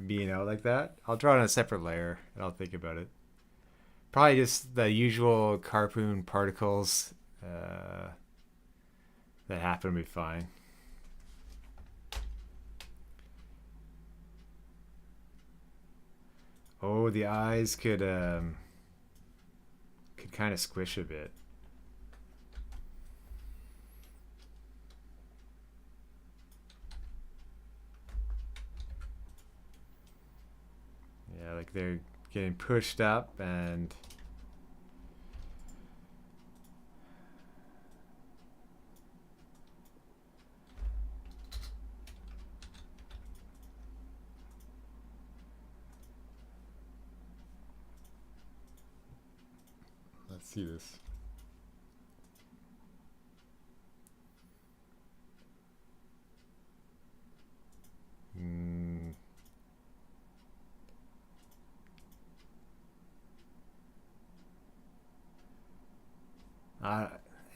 being out like that. I'll draw it on a separate layer and I'll think about it. Probably just the usual Carpoon particles that happen will be fine. Oh, the eyes could kind of squish a bit. Yeah, like they're getting pushed up and see this.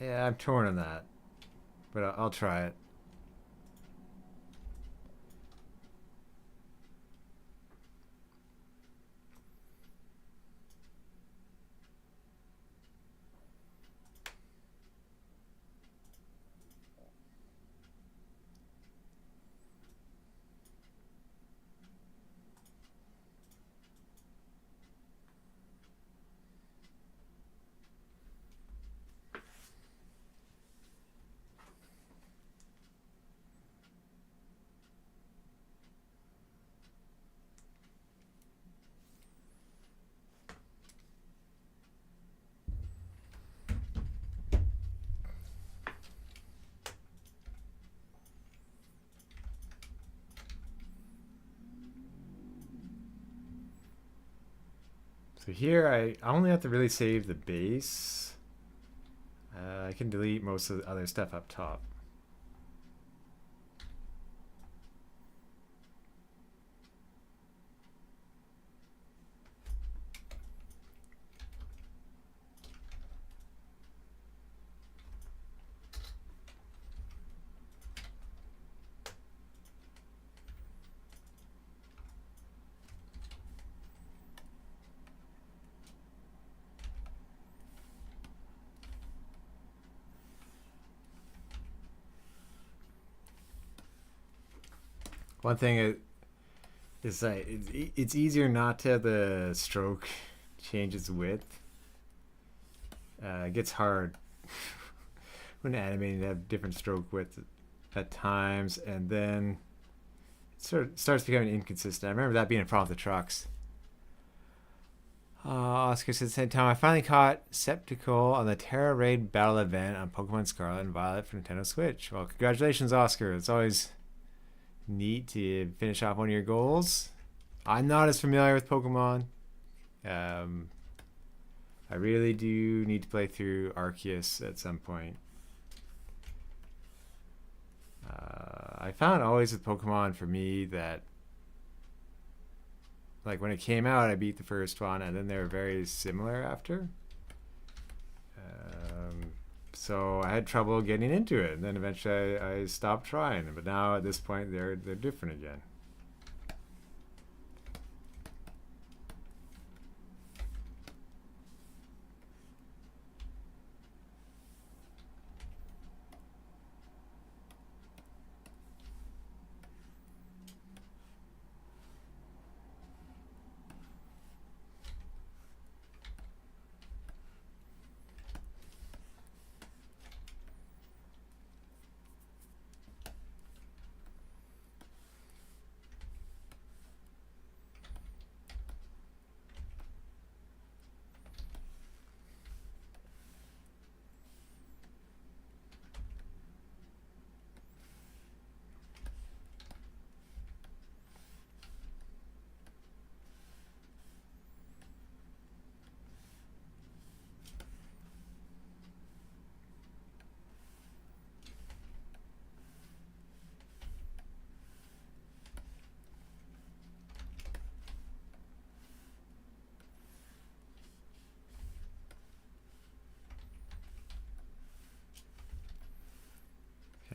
Yeah, I'm torn on that, but I'll try it. So here I only have to really save the base. I can delete most of the other stuff up top. One thing is like it's easier not to have the stroke change its width. It gets hard when animating to have different stroke width at times, and then it sort of starts becoming inconsistent. I remember that being a problem with the trucks. Oscar said at the same time, I finally caught Sceptical on the Terra Raid Battle event on Pokemon Scarlet and Violet for Nintendo Switch. Well, congratulations, Oscar. It's always neat to finish off one of your goals. I'm not as familiar with Pokemon. I really do need to play through Arceus at some point. I found always with Pokemon for me that like when it came out I beat the first one and then they were very similar after. So I had trouble getting into it, and then eventually I stopped trying. But now at this point they're different again.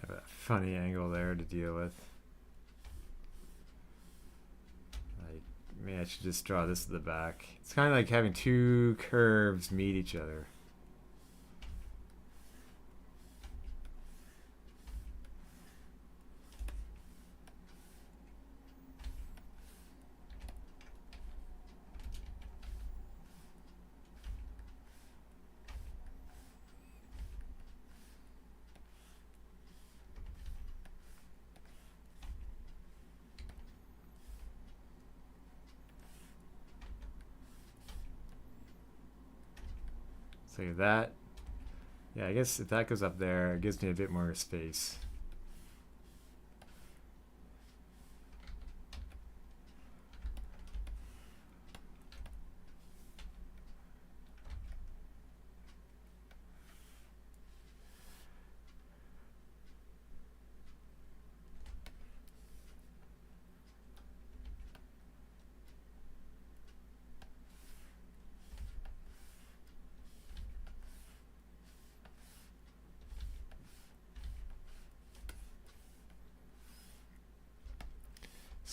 Have a funny angle there to deal with. Maybe I should just draw this at the back. It's kind of like having two curves meet each other. So that, yeah, I guess if that goes up there, it gives me a bit more space.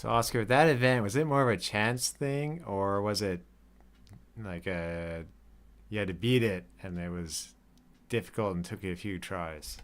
So Oscar, that event, was it more of a chance thing, or was it like a you had to beat it and it was difficult and took you a few tries?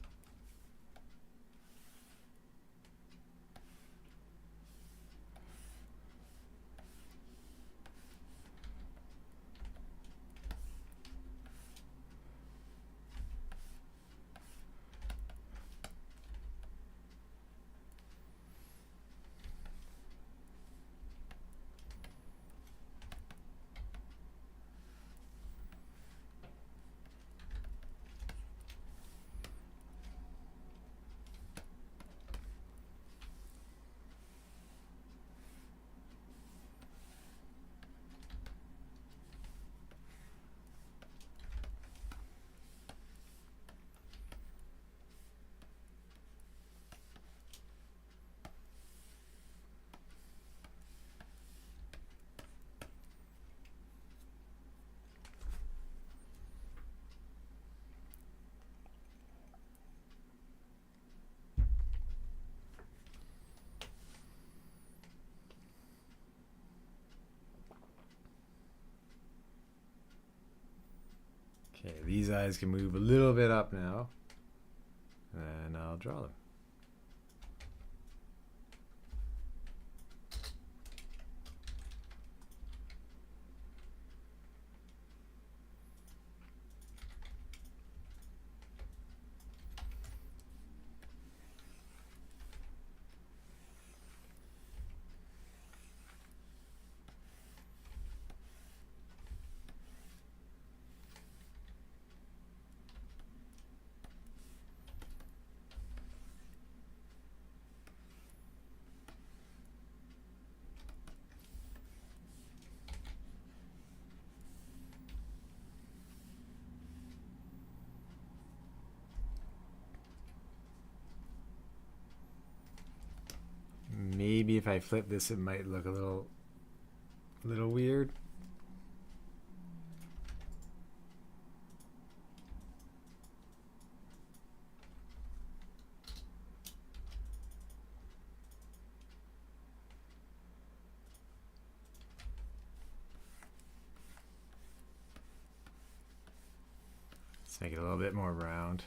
Okay, these eyes can move a little bit up now, and I'll draw them. Maybe if I flip this, it might look a little weird. Let's make it a little bit more round.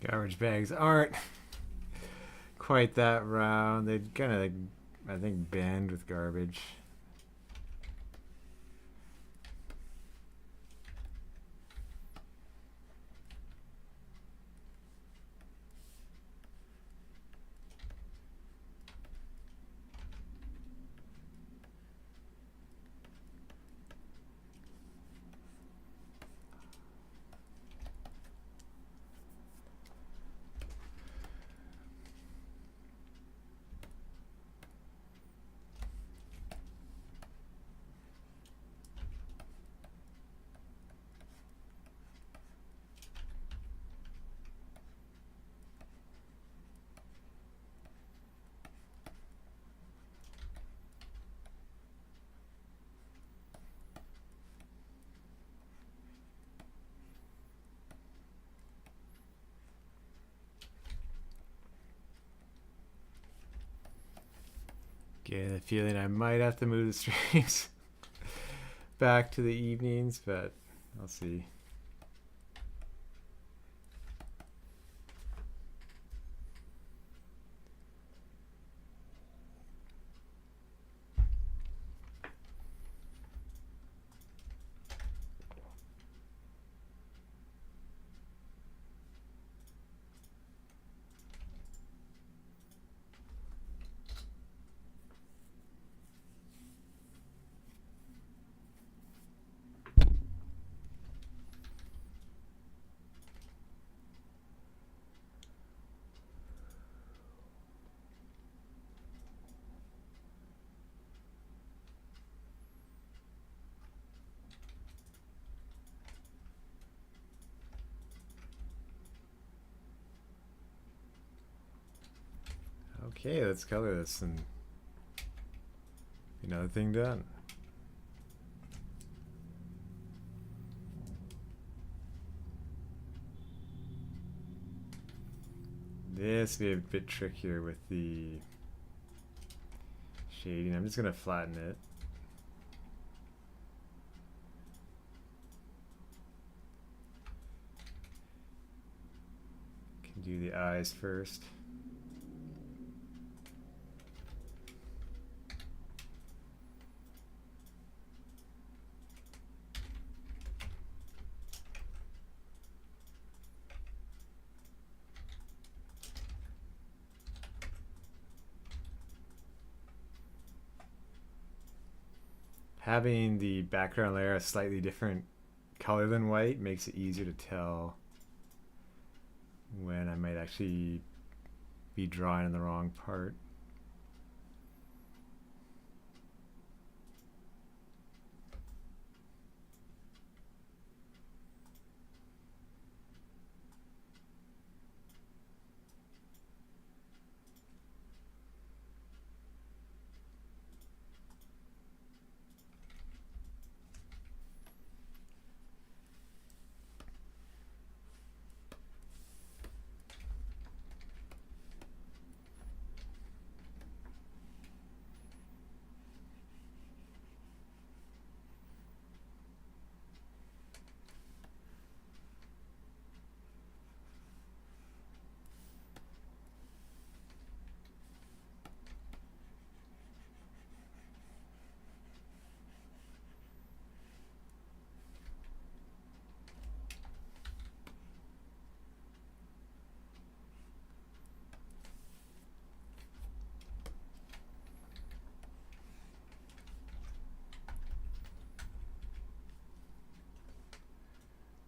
Garbage bags aren't quite that round. They kind of, I think, bend with garbage. Getting the feeling I might have to move the streams back to the evenings, but I'll see. Okay, let's color this and another thing done. This will be a bit trickier with the shading. I'm just going to flatten it. Can do the eyes first. Having the background layer a slightly different color than white makes it easier to tell when I might actually be drawing in the wrong part.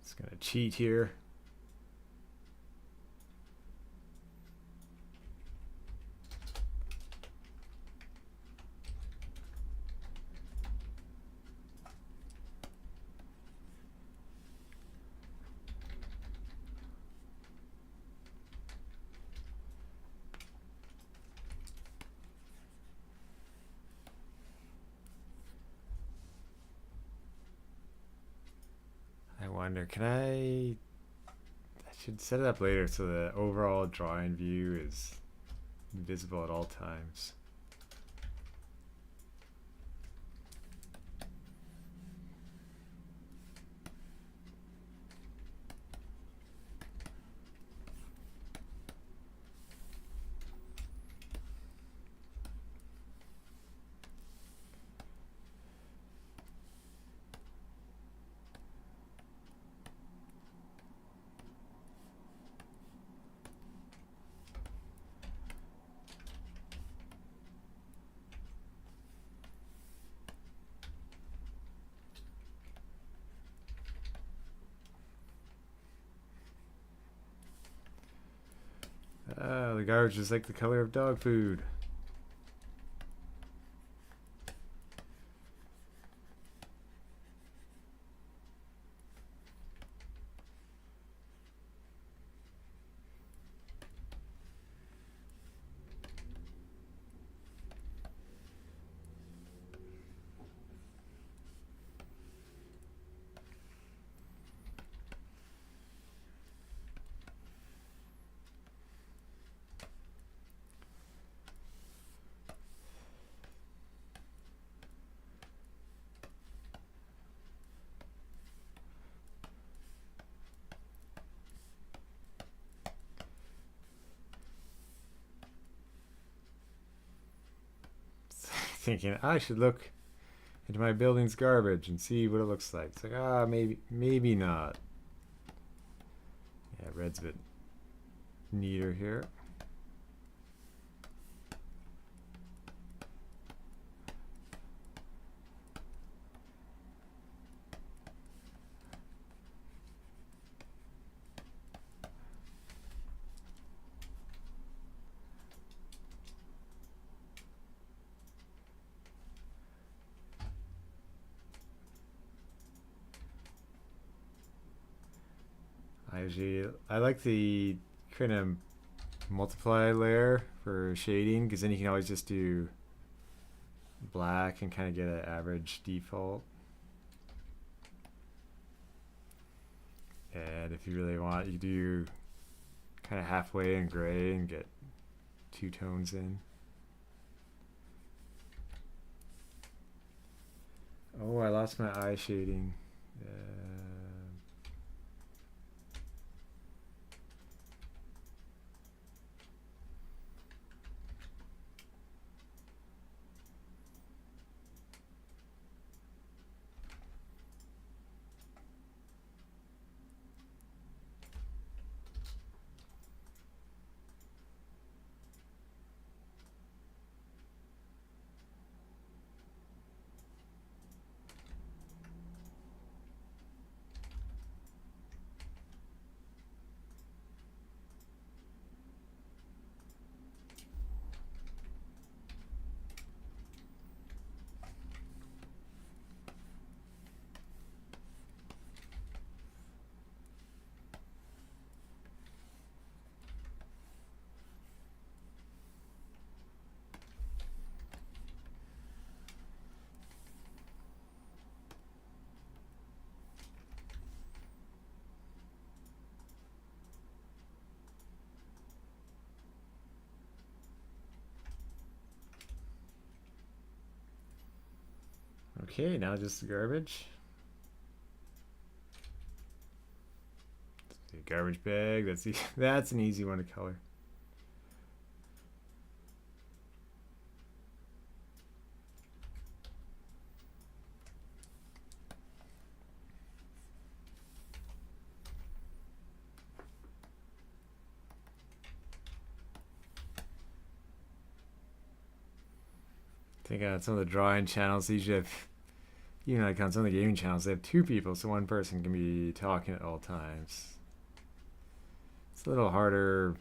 Just gonna cheat here. I wonder, can I should set it up later so the overall drawing view is visible at all times. The garbage is like the color of dog food. thinking I should look into my building's garbage and see what it looks like. It's like, maybe not. Yeah, red's a bit neater here. I like the kind of multiply layer for shading, because then you can always just do black and kind of get an average default. And if you really want, you do kind of halfway in gray and get 2 tones in. Oh, I lost my eye shading. Okay, now just the garbage. The garbage bag. That's an easy one to color. I think on some of the drawing channels, they usually have, even like on some of the gaming channels, they have 2 people, so one person can be talking at all times. It's a little harder,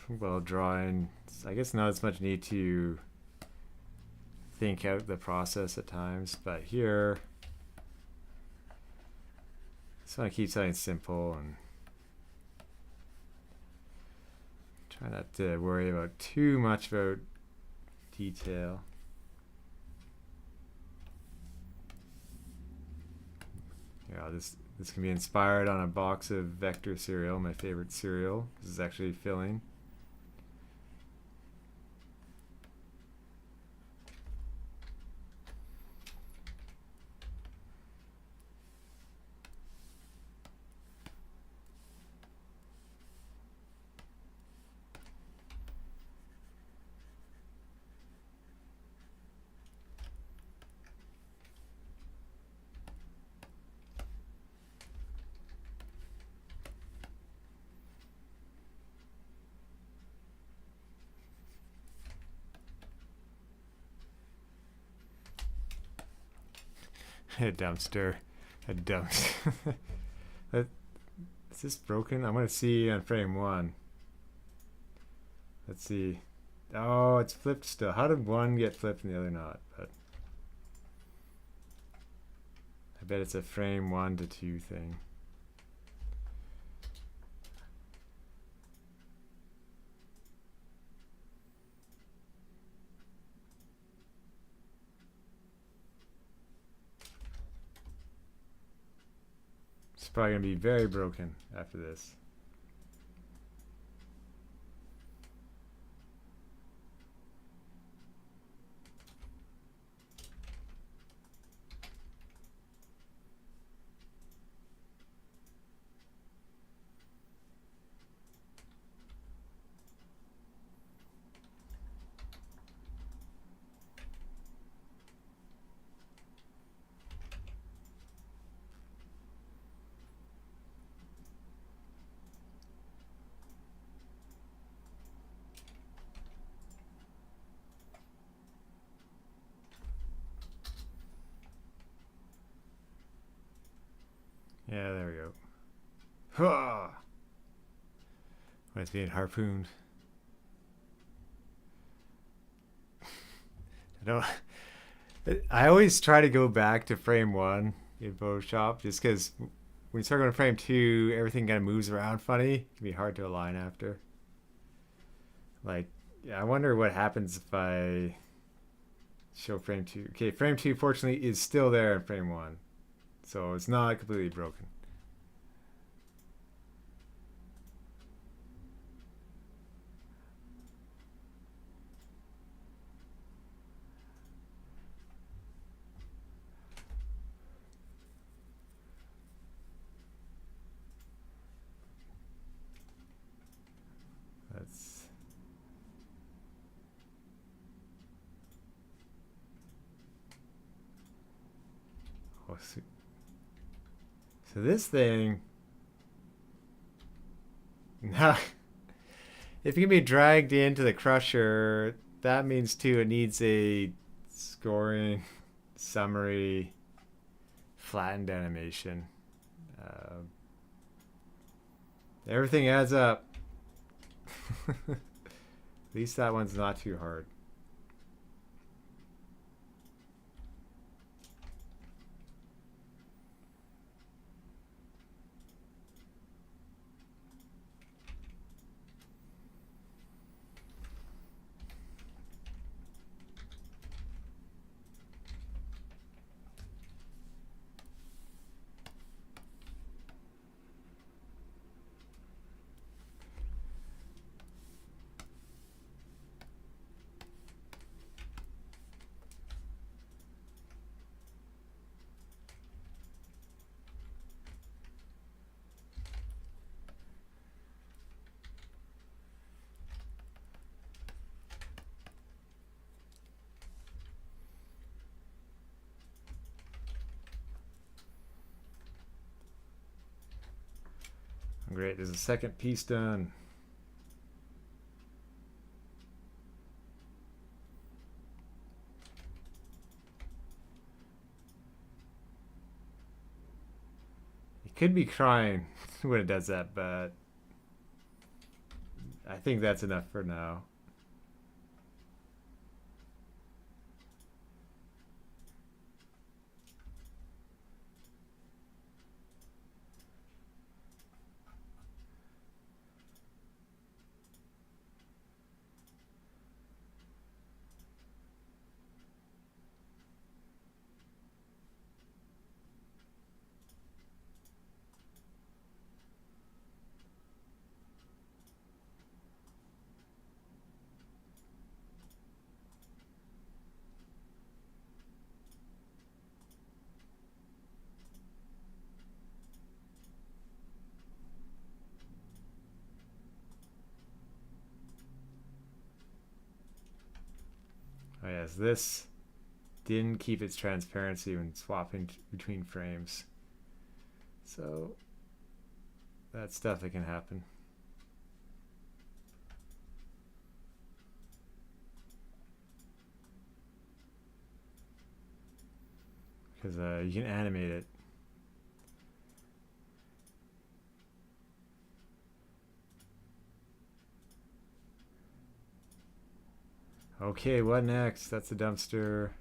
well, drawing. I guess not as much need to think out the process at times, but here, I just want to keep something simple and try not to worry about too much about detail. Yeah, this can be inspired on a box of Vector cereal, my favorite cereal. This is actually filling. A dumpster. A dumpster. Is this broken? I'm going to see on frame 1. Let's see. Oh, it's flipped still. How did one get flipped and the other not? But I bet it's a frame 1 to 2 thing. It's probably going to be very broken after this. Yeah, there we go. Huh. When it's being harpooned. I always try to go back to frame 1 in Photoshop just because when you start going to frame 2, everything kind of moves around funny. It can be hard to align after. Like, yeah, I wonder what happens if I show frame 2. Okay, frame 2 fortunately is still there in frame 1. So it's not completely broken. That's oh, so this thing now if it can be dragged into the crusher, that means too it needs a scoring summary flattened animation. Everything adds up. At least that one's not too hard. Great, there's a second piece done. It could be crying when it does that, but I think that's enough for now. Oh yes, this didn't keep its transparency when swapping between frames. So that's stuff that can happen. Because you can animate it. Okay, what next? That's the dumpster.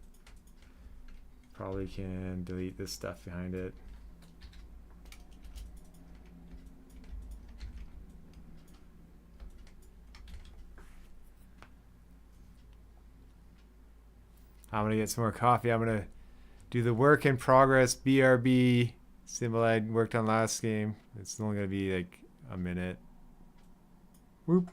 Probably can delete this stuff behind it. I'm gonna get some more coffee. I'm gonna do the work in progress BRB symbol I worked on last game. It's only gonna be like a minute. Whoop.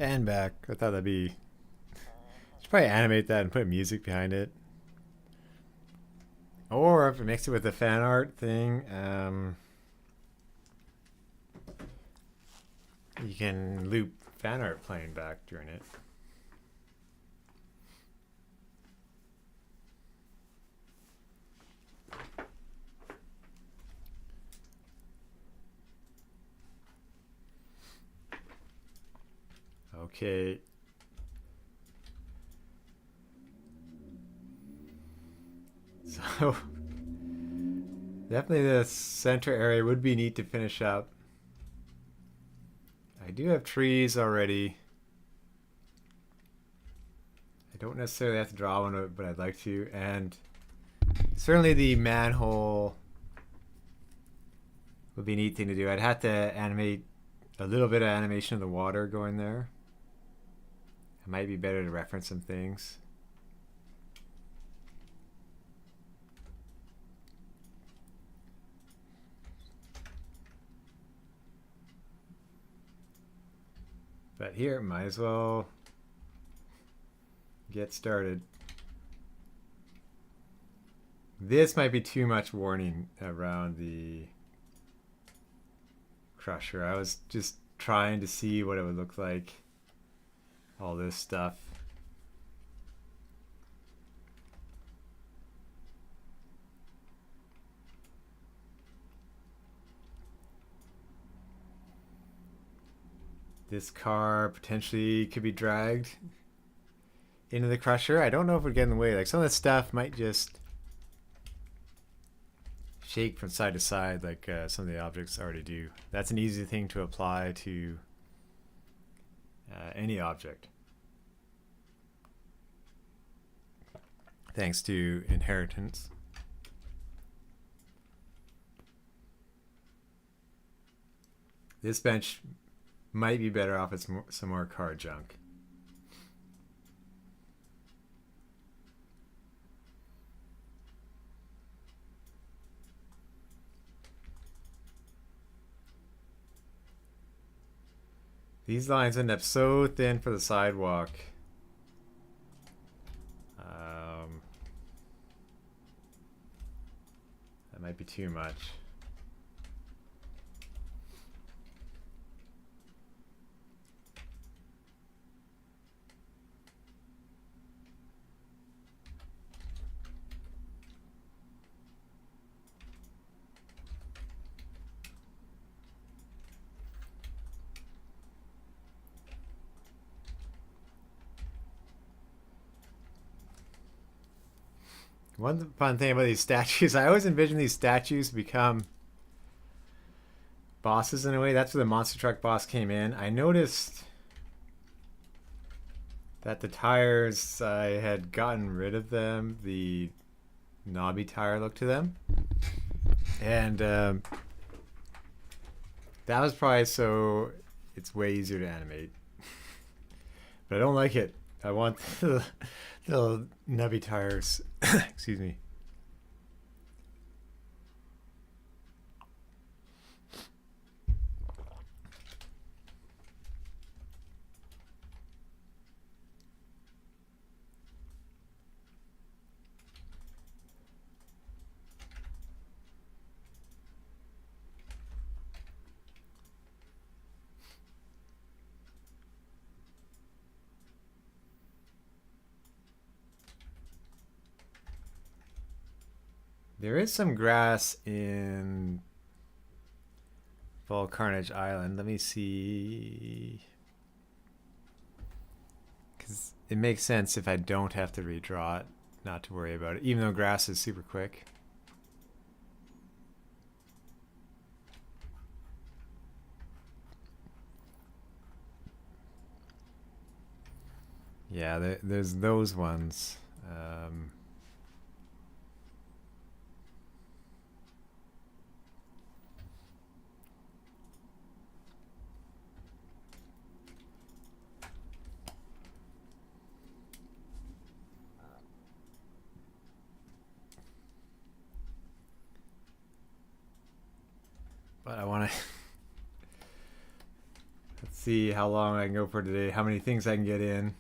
And back. I thought that'd be... Should probably animate that and put music behind it. Or if we mix it with the fan art thing, you can loop fan art playing back during it. Okay. So definitely the center area would be neat to finish up. I do have trees already. I don't necessarily have to draw one, but I'd like to. And certainly the manhole would be a neat thing to do. I'd have to animate a little bit of animation of the water going there. It might be better to reference some things. But here, might as well get started. This might be too much warning around the crusher. I was just trying to see what it would look like. All this stuff. This car potentially could be dragged into the crusher. I don't know if it would get in the way. Like some of this stuff might just shake from side to side like some of the objects already do. That's an easy thing to apply to any object. Thanks to inheritance. This bench might be better off with some more car junk. These lines end up so thin for the sidewalk. That might be too much. One fun thing about these statues, I always envision these statues become bosses in a way. That's where the monster truck boss came in. I noticed that the tires, I had gotten rid of them, the knobby tire look to them. And that was probably so it's way easier to animate. But I don't like it. I want the nubby tires. Excuse me. There is some grass in Fall Carnage Island. Let me see. Because it makes sense if I don't have to redraw it, not to worry about it, even though grass is super quick. Yeah, there's those ones. But I want to... Let's see how long I can go for today, how many things I can get in.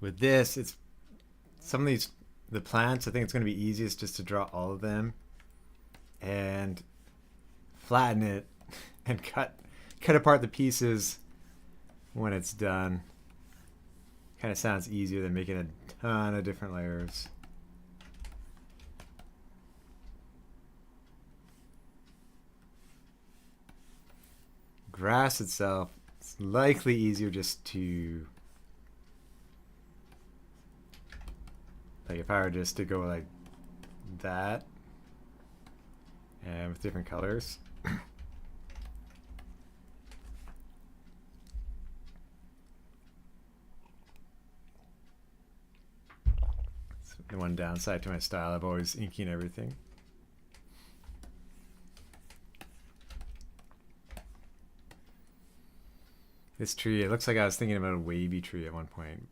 With this, it's some of the plants, I think it's going to be easiest just to draw all of them and flatten it and cut apart the pieces when it's done. Kind of sounds easier than making a ton of different layers. Grass itself, it's likely easier just to, like if I were just to go like that and with different colors. The one downside to my style, I've always inking everything. This tree, it looks like I was thinking about a wavy tree at one point.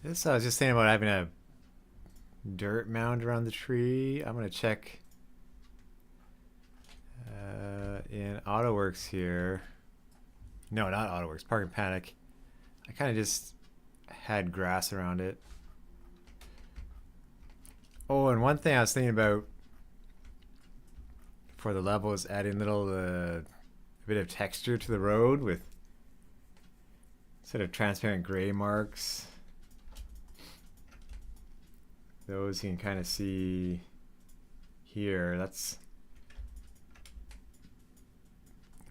This, I was just thinking about having a dirt mound around the tree. I'm going to check in AutoWorks here. No, not AutoWorks, Parkin Panic. I kind of just had grass around it. Oh, and one thing I was thinking about for the level is adding a bit of texture to the road with sort of transparent gray marks. Those you can kind of see here. That's,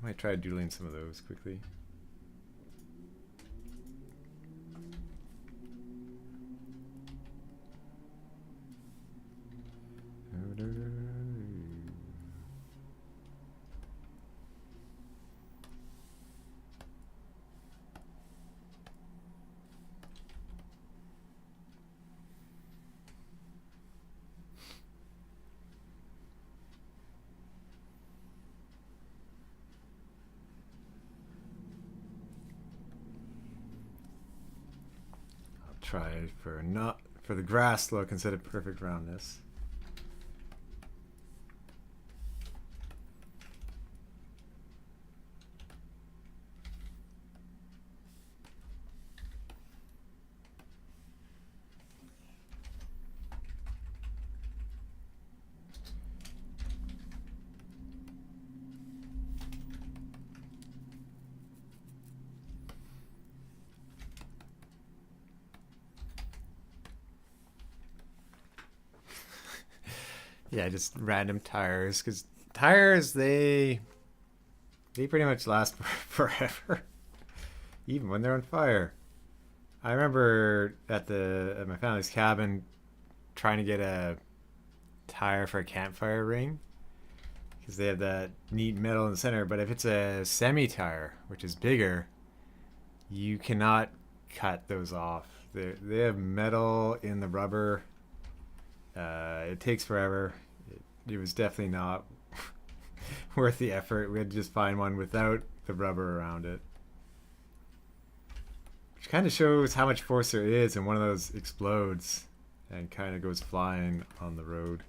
I might try doodling some of those quickly. Try for the grass look instead of perfect roundness. Yeah, just random tires, because tires, they pretty much last forever, even when they're on fire. I remember at my family's cabin trying to get a tire for a campfire ring because they have that neat metal in the center. But if it's a semi tire, which is bigger, you cannot cut those off. They have metal in the rubber. It takes forever. It was definitely not worth the effort. We had to just find one without the rubber around it. Which kind of shows how much force there is, and one of those explodes and kind of goes flying on the road.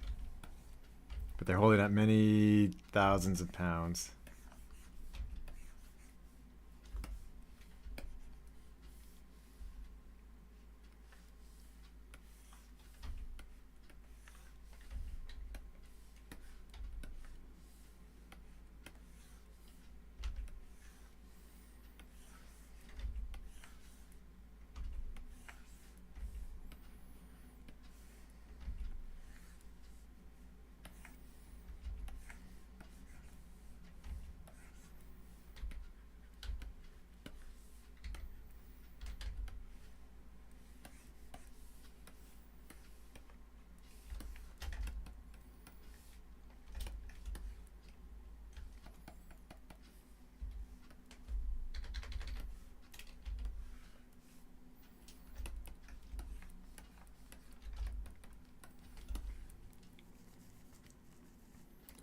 But they're holding up many thousands of pounds.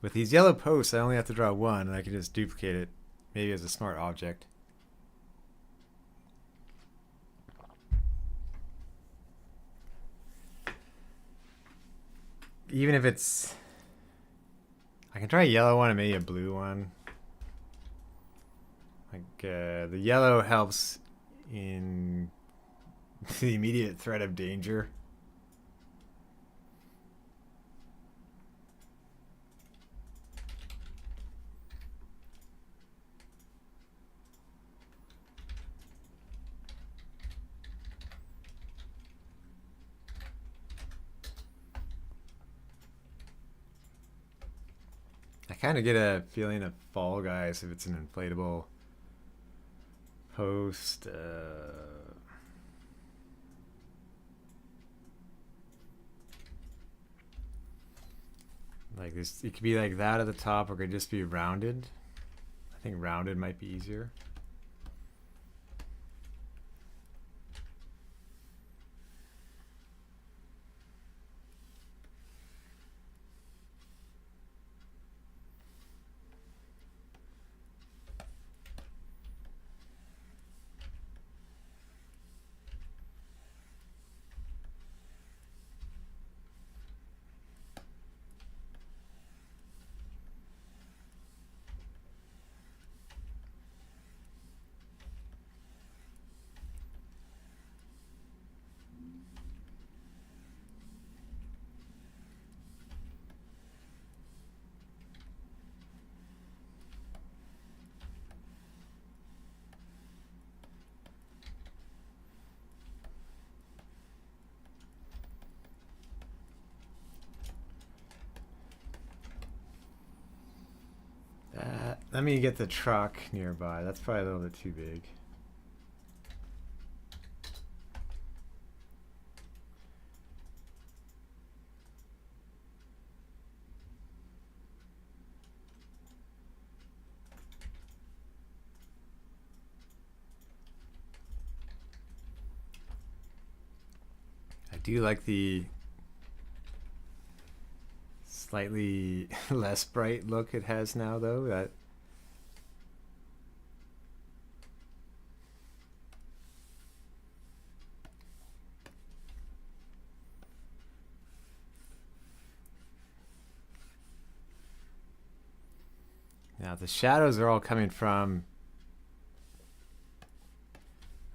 With these yellow posts, I only have to draw one, and I can just duplicate it, maybe as a smart object. Even if it's... I can try a yellow one and maybe a blue one. Like, the yellow helps in the immediate threat of danger. I kind of get a feeling of Fall Guys if it's an inflatable post. Like this, it could be like that at the top, or it could just be rounded. I think rounded might be easier. Let me get the truck nearby. That's probably a little bit too big. I do like the slightly less bright look it has now, though. That now the shadows are all coming from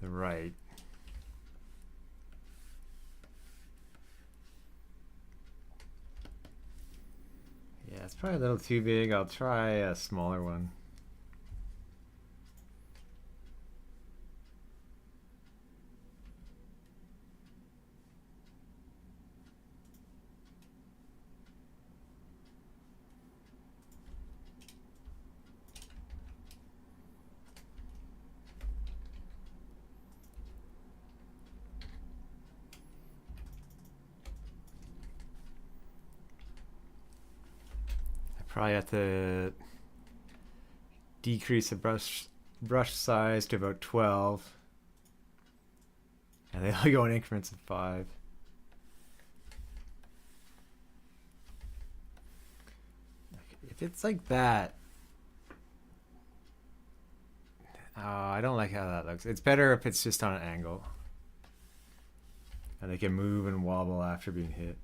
the right. Yeah, it's probably a little too big. I'll try a smaller one. Probably have to decrease the brush size to about 12. And they only go in increments of 5. If it's like that, I don't like how that looks. It's better if it's just on an angle. And they can move and wobble after being hit.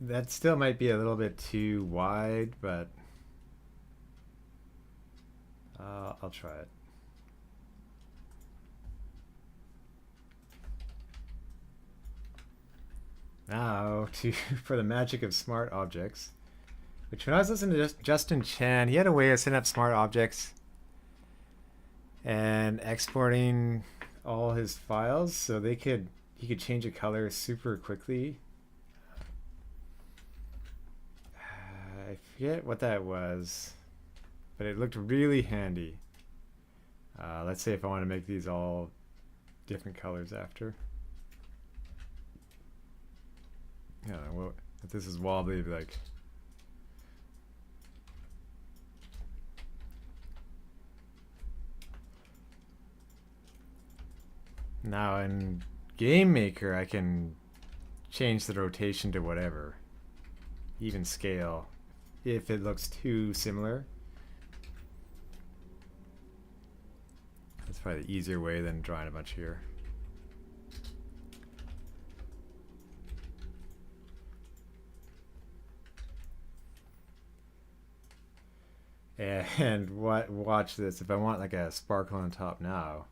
That still might be a little bit too wide, but I'll try it. Now for the magic of smart objects, which when I was listening to Justin Chan, he had a way of setting up smart objects and exporting all his files so he could change a color super quickly. I forget what that was, but it looked really handy. Let's say if I want to make these all different colors after. Yeah, well, if this is wobbly, like. Now in GameMaker, I can change the rotation to whatever, even scale, if it looks too similar. That's probably the easier way than drawing a bunch here. And watch this. If I want like a sparkle on top now,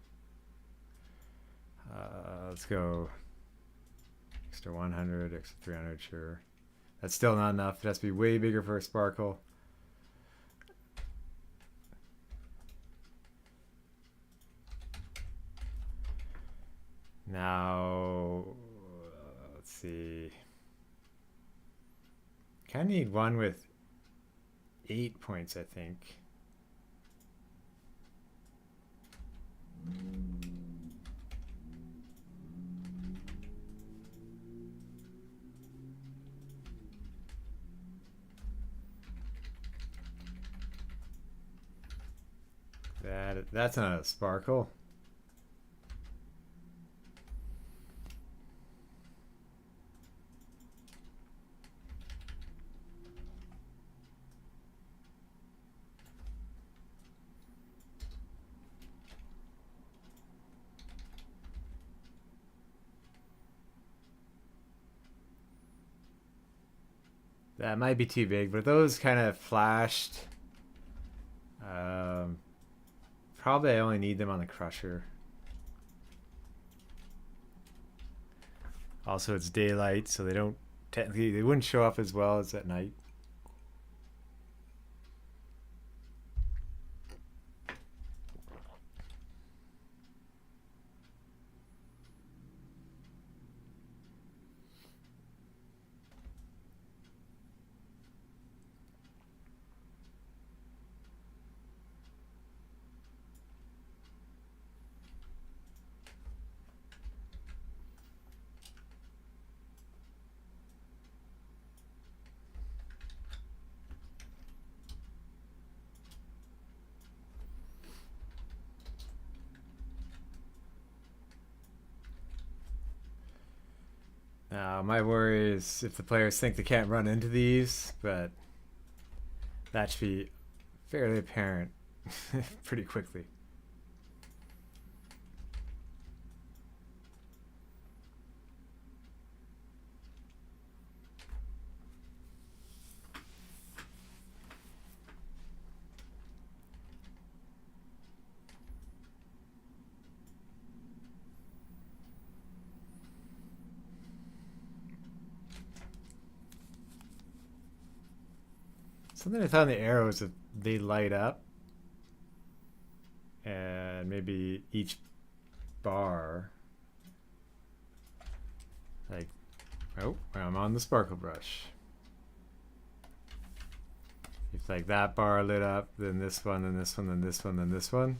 let's go extra 100, extra 300, sure. That's still not enough. It has to be way bigger for a sparkle. Now, let's see. Kind of need one with 8 points, I think. That's not a sparkle. That might be too big, but those kind of flashed. Probably I only need them on the crusher. Also, it's daylight, so they wouldn't show up as well as at night. My worry is if the players think they can't run into these, but that should be fairly apparent pretty quickly. Something I thought in the arrows that they light up, and maybe each bar, like, oh, I'm on the sparkle brush. If like that bar lit up, then this one, then this one, then this one, then this one,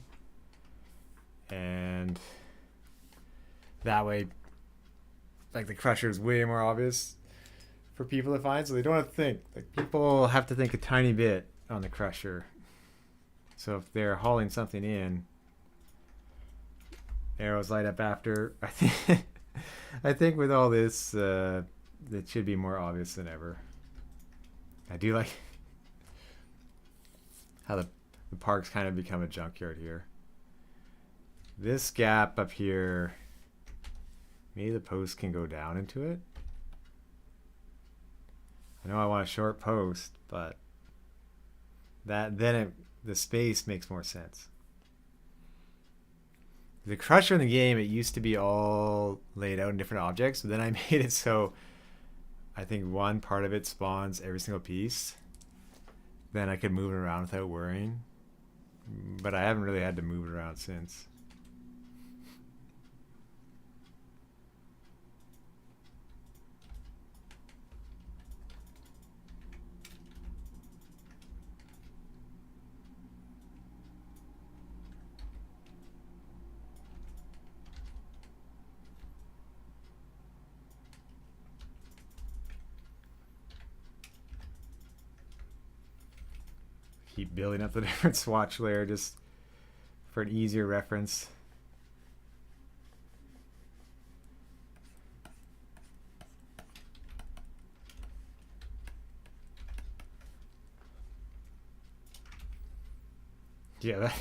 and that way, like the crusher is way more obvious for people to find, so they don't have to think. Like people have to think a tiny bit on the crusher. So if they're hauling something in, arrows light up after. I think with all this, it should be more obvious than ever. I do like how the park's kind of become a junkyard here. This gap up here, maybe the post can go down into it. I know I want a short post, but the space makes more sense. The crusher in the game, it used to be all laid out in different objects, but then I made it so I think one part of it spawns every single piece. Then I could move it around without worrying. But I haven't really had to move it around since. Keep building up the different swatch layer just for an easier reference. Yeah,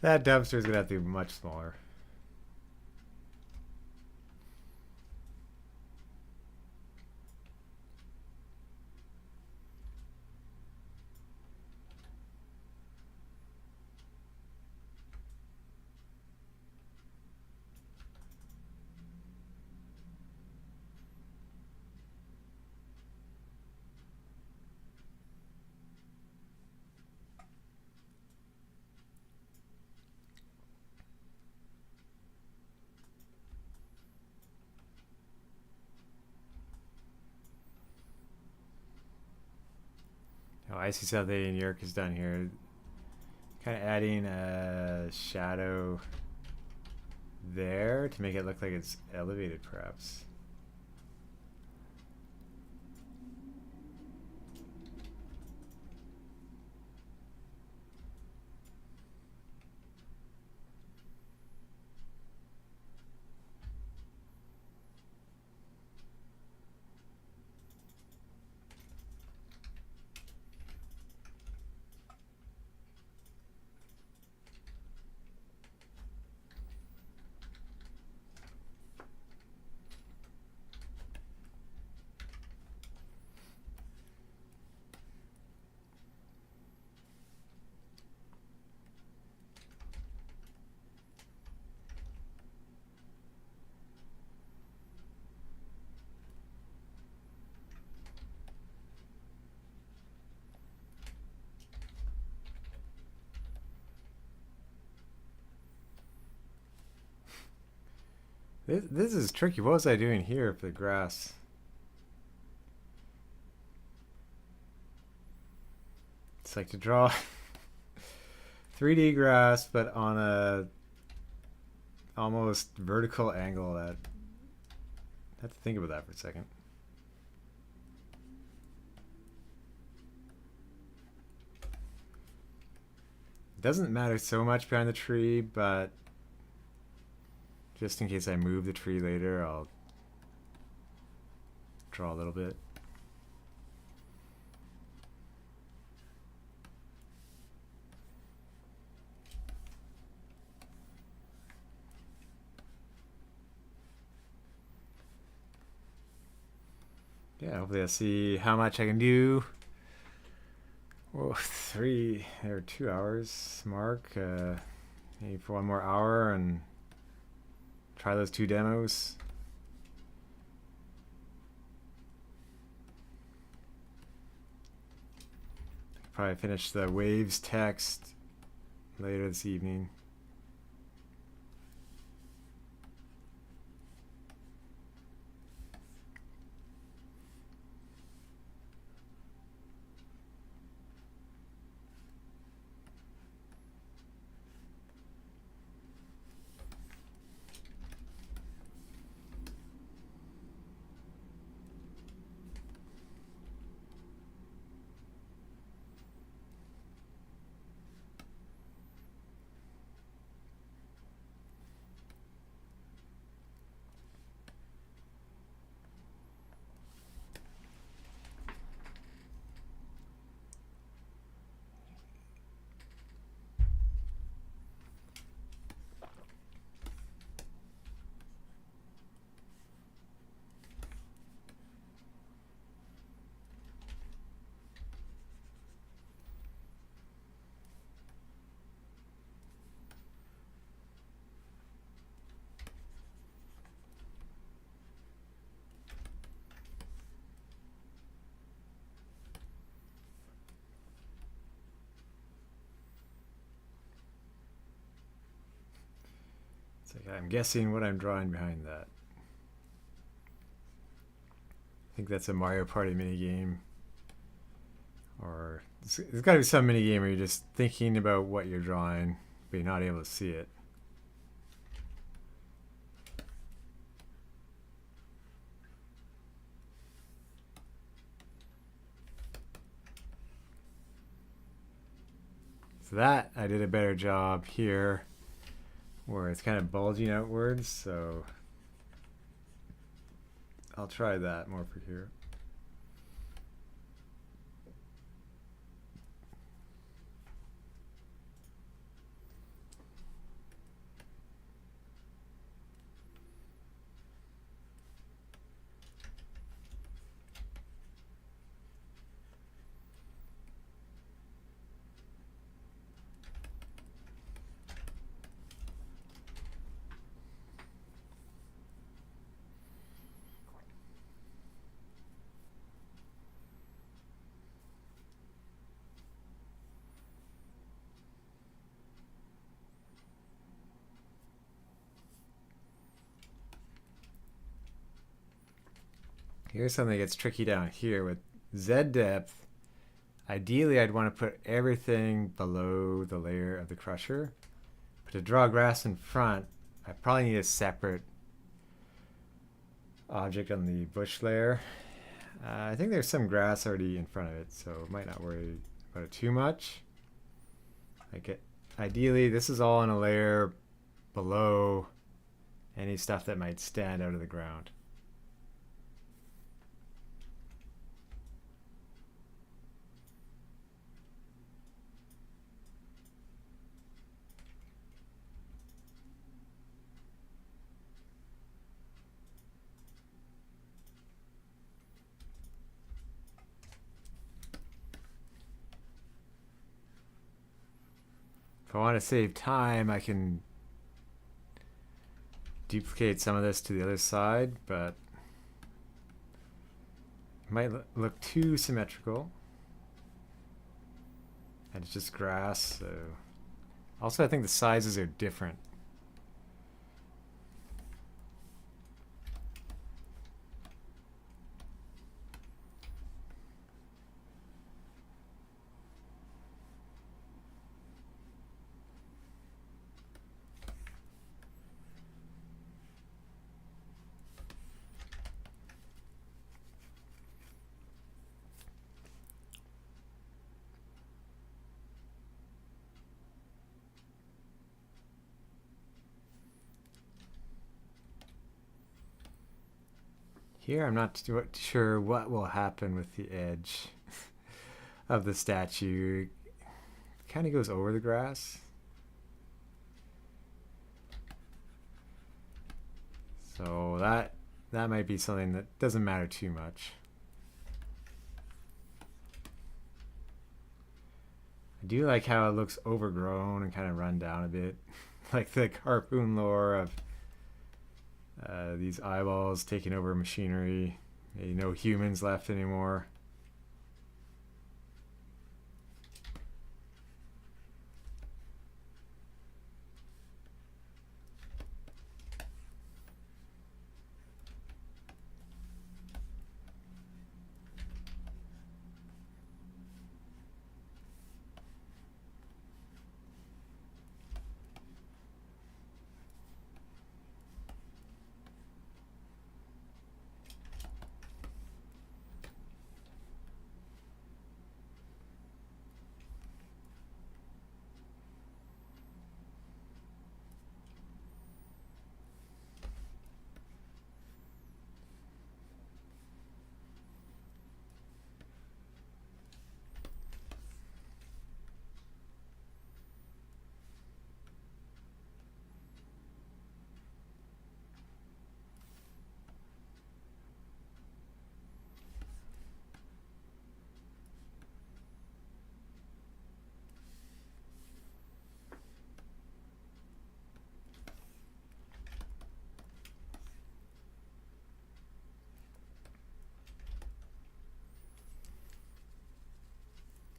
that dumpster is gonna have to be much smaller. Oh, I see something in York is done here. Kind of adding a shadow there to make it look like it's elevated, perhaps. This is tricky. What was I doing here for the grass? It's like to draw 3D grass, but on a almost vertical angle. That I have to think about that for a second. It doesn't matter so much behind the tree, but just in case I move the tree later, I'll draw a little bit. Yeah, hopefully I'll see how much I can do. Whoa, 2 hours mark. Maybe for one more hour and try those 2 demos. Probably finish the waves text later this evening. It's like I'm guessing what I'm drawing behind that. I think that's a Mario Party minigame. Or there's got to be some minigame where you're just thinking about what you're drawing, but you're not able to see it. So that I did a better job here, where it's kind of bulging outwards, so I'll try that more for here. Here's something that gets tricky down here with Z depth. Ideally, I'd want to put everything below the layer of the crusher. But to draw grass in front, I probably need a separate object on the bush layer. I think there's some grass already in front of it, so I might not worry about it too much. Ideally, this is all in a layer below any stuff that might stand out of the ground. If I want to save time, I can duplicate some of this to the other side, but it might look too symmetrical. And it's just grass, so... Also, I think the sizes are different. Here, I'm not sure what will happen with the edge of the statue. It kind of goes over the grass. So that might be something that doesn't matter too much. I do like how it looks overgrown and kind of run down a bit. Like the Carpoon lore of these eyeballs taking over machinery. No humans left anymore.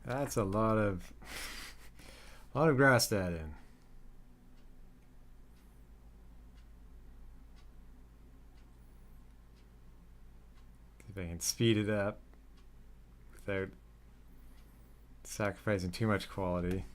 That's a lot of grass to add in. See if I can speed it up without sacrificing too much quality.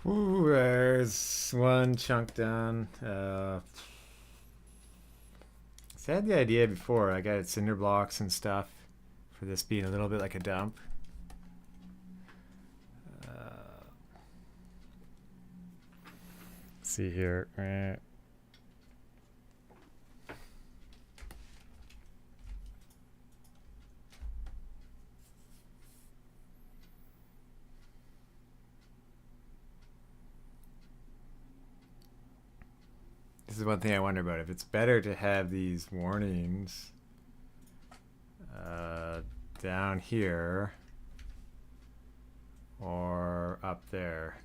Ooh, there's one chunk done. I had the idea before. I got cinder blocks and stuff for this being a little bit like a dump. Let's see here. This is one thing I wonder about. If it's better to have these warnings down here or up there.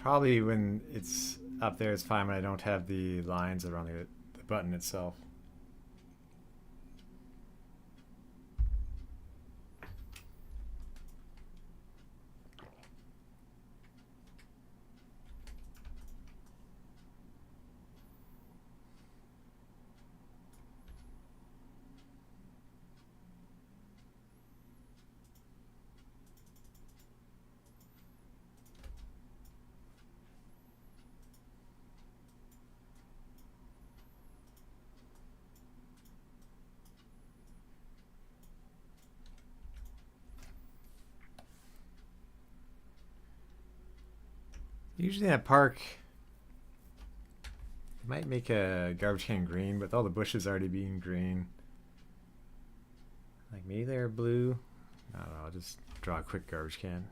Probably when it's up there it's fine when I don't have the lines around the button itself. Usually at park, you might make a garbage can green, with all the bushes already being green. Like maybe they're blue. I don't know, I'll just draw a quick garbage can.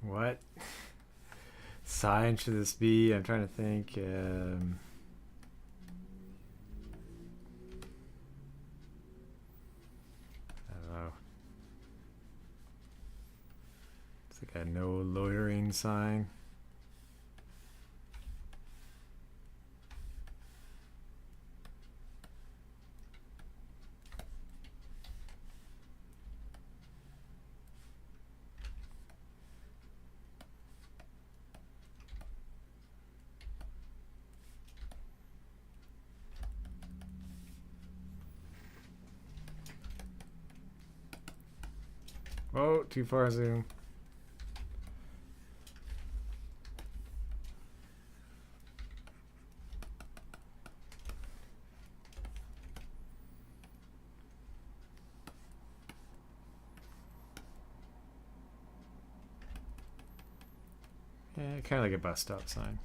What sign should this be? I'm trying to think. I don't know. It's like a no loitering sign. Oh, too far zoom. Yeah, kind of like a bus stop sign.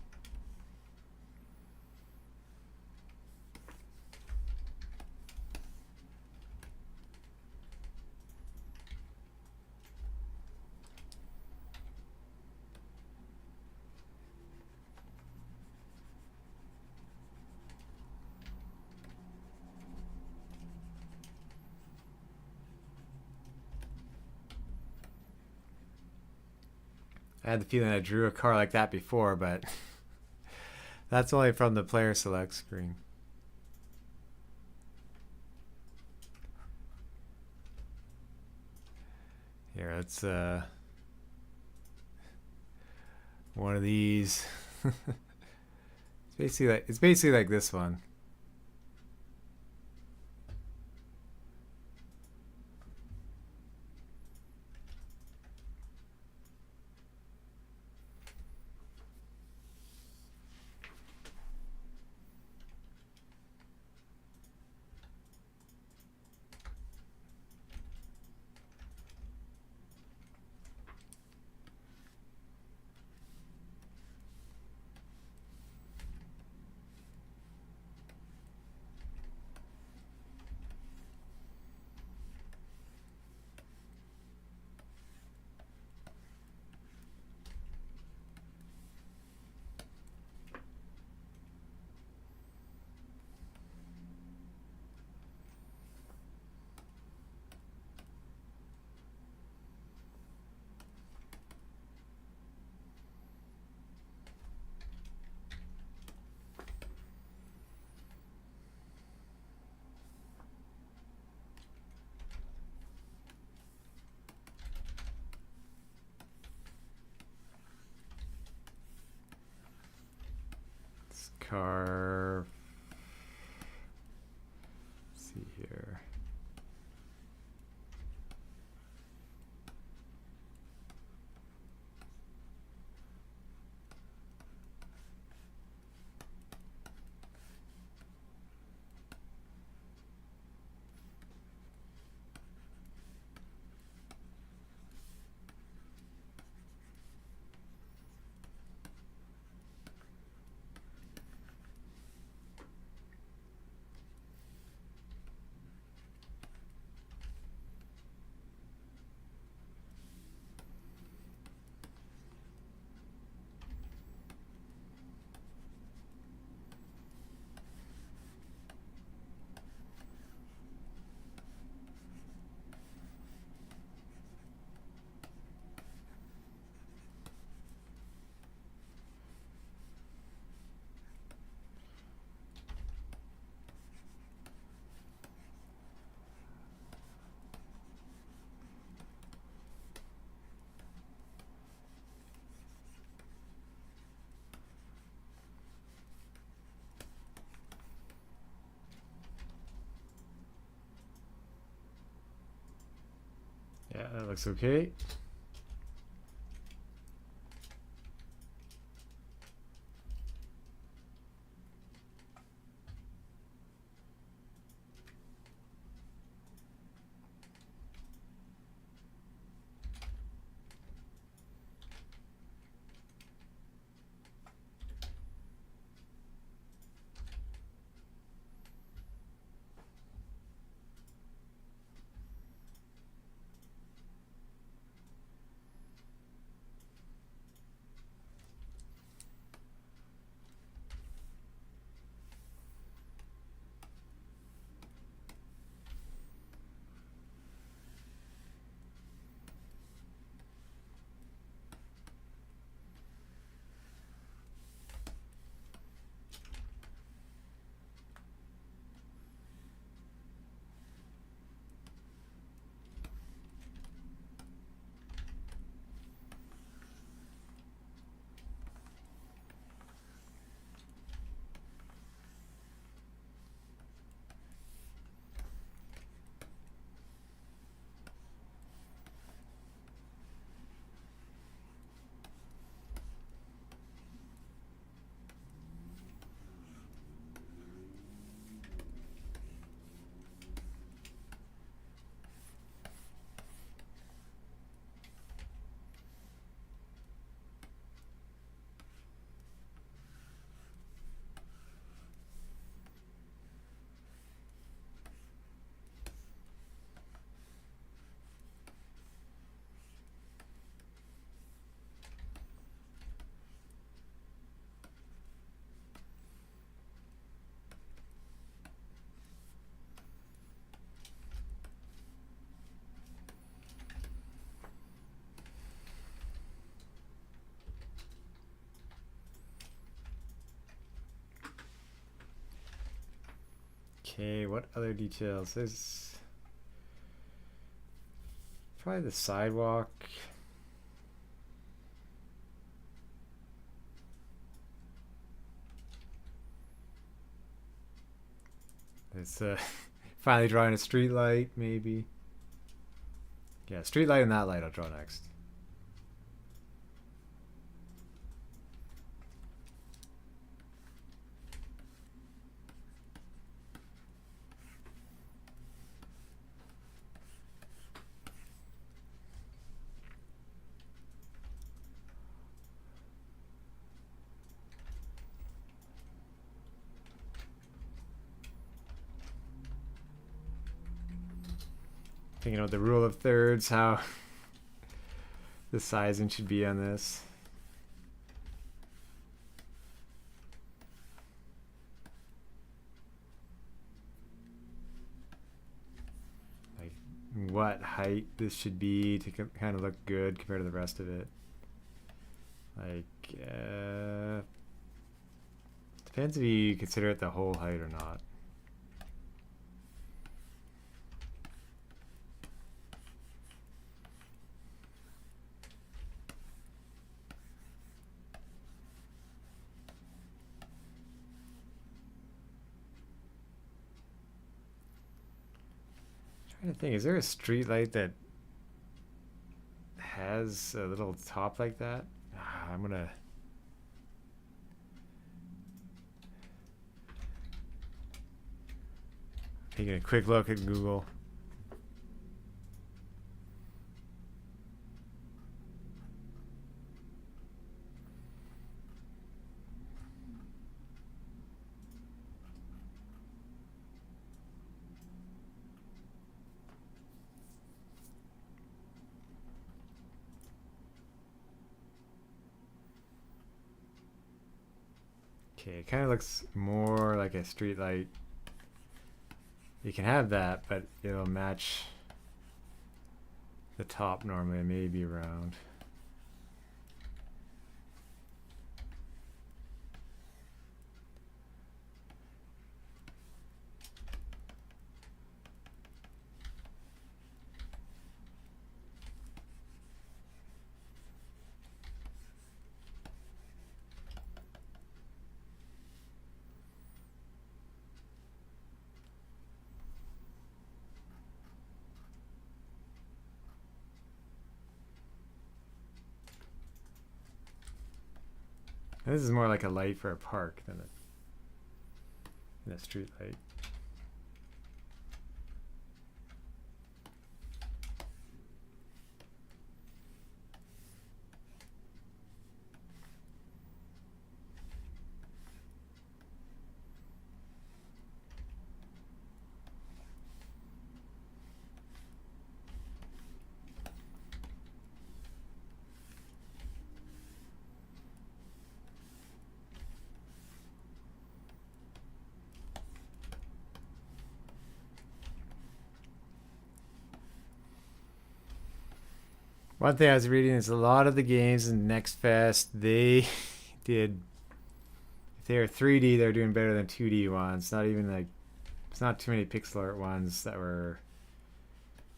I had the feeling I drew a car like that before, but that's only from the player select screen. Here, it's one of these. It's basically like this one. Car. Let's see here. Yeah, that looks okay. Okay, what other details? There's probably the sidewalk. It's finally drawing a street light, maybe. Yeah, street light and that light I'll draw next. Thinking about the rule of thirds, how the sizing should be on this. Like what height this should be to kind of look good compared to the rest of it. Like, depends if you consider it the whole height or not. Trying to think, is there a street light that has a little top like that? I'm gonna taking a quick look at Google. Okay, it kind of looks more like a street light. You can have that, but it'll match the top normally. It may be round. And this is more like a light for a park than a street light. One thing I was reading is a lot of the games in Next Fest, they did, if they were 3D, they're doing better than 2D ones. Not even like, it's not too many pixel art ones that were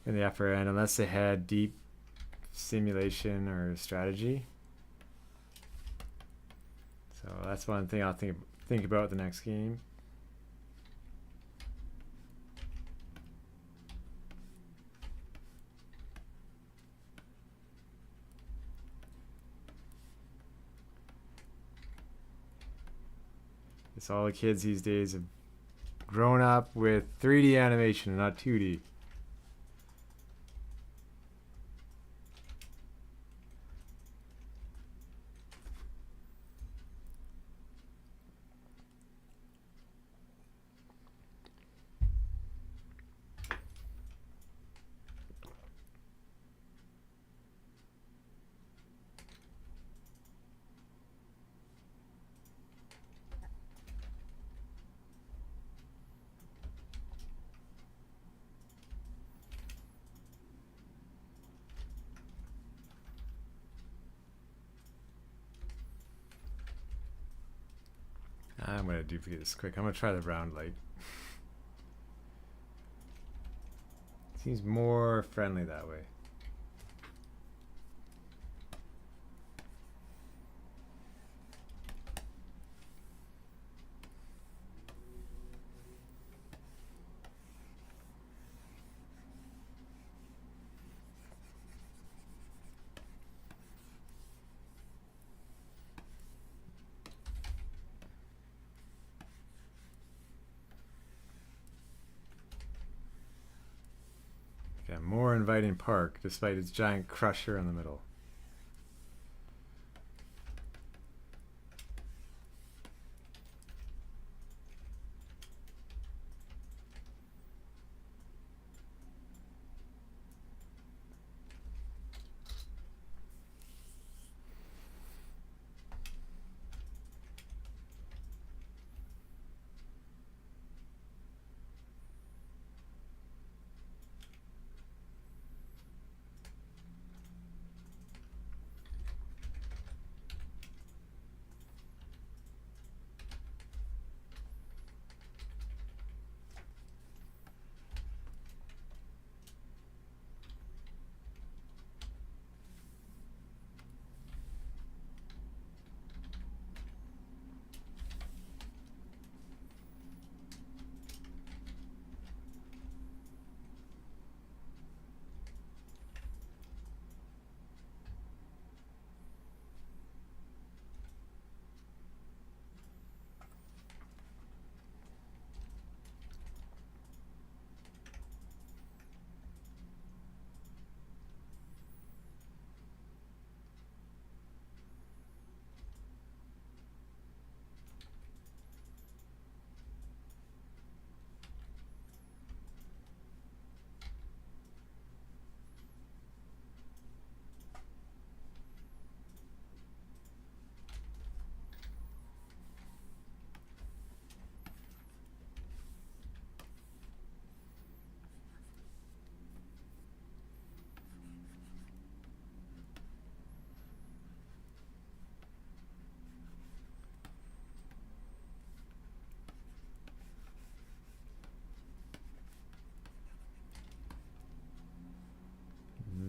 in the upper end, unless they had deep simulation or strategy. So that's one thing I'll think about the next game. It's all the kids these days have grown up with 3D animation and not 2D. I'm going to duplicate this quick. I'm going to try the round light. Seems more friendly that way. A more inviting park, despite its giant crusher in the middle.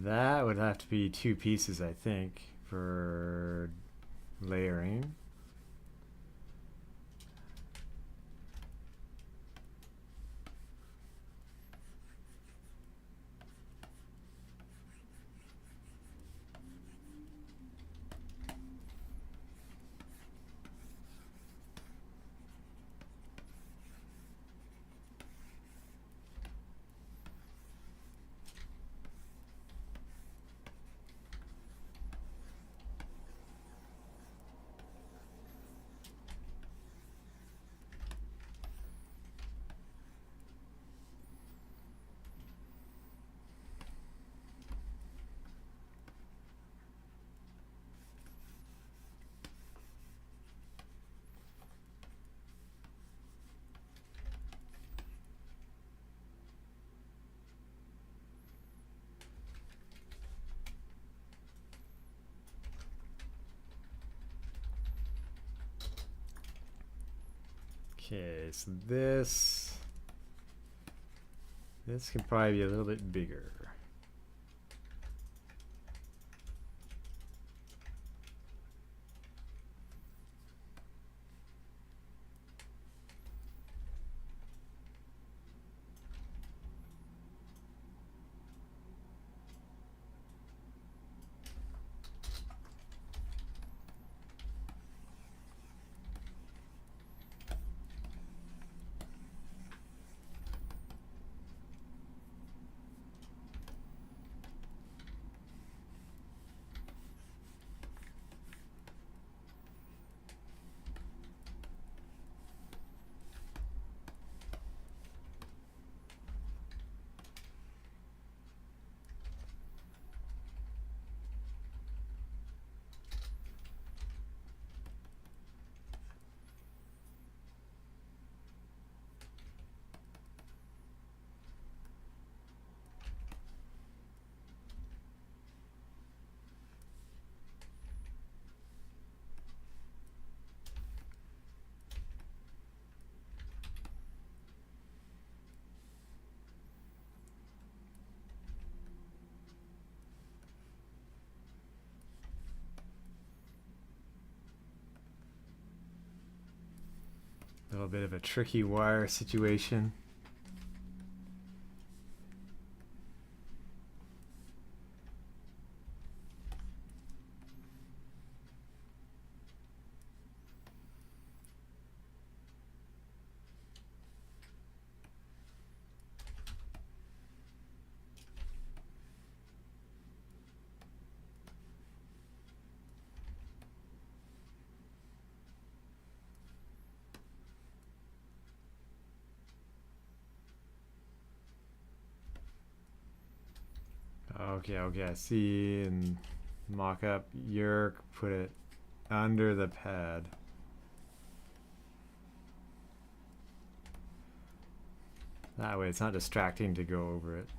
That would have to be 2 pieces, I think, for layering. Okay, so this can probably be a little bit bigger. A little bit of a tricky wire situation. Okay, I see in mock-up, Yerk put it under the pad. That way it's not distracting to go over it.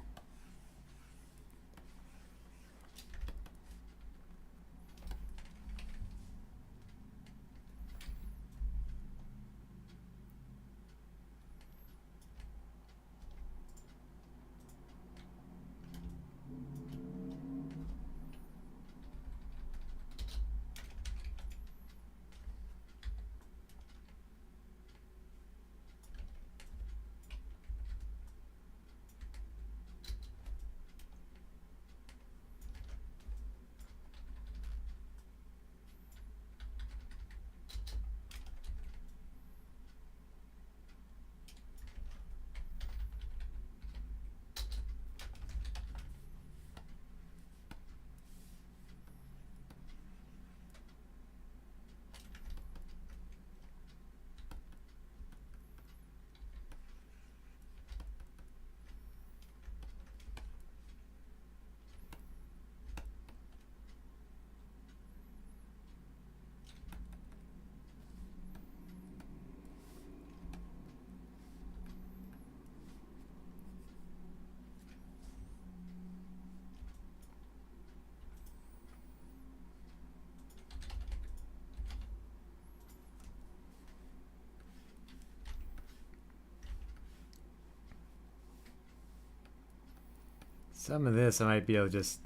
Some of this I might be able to just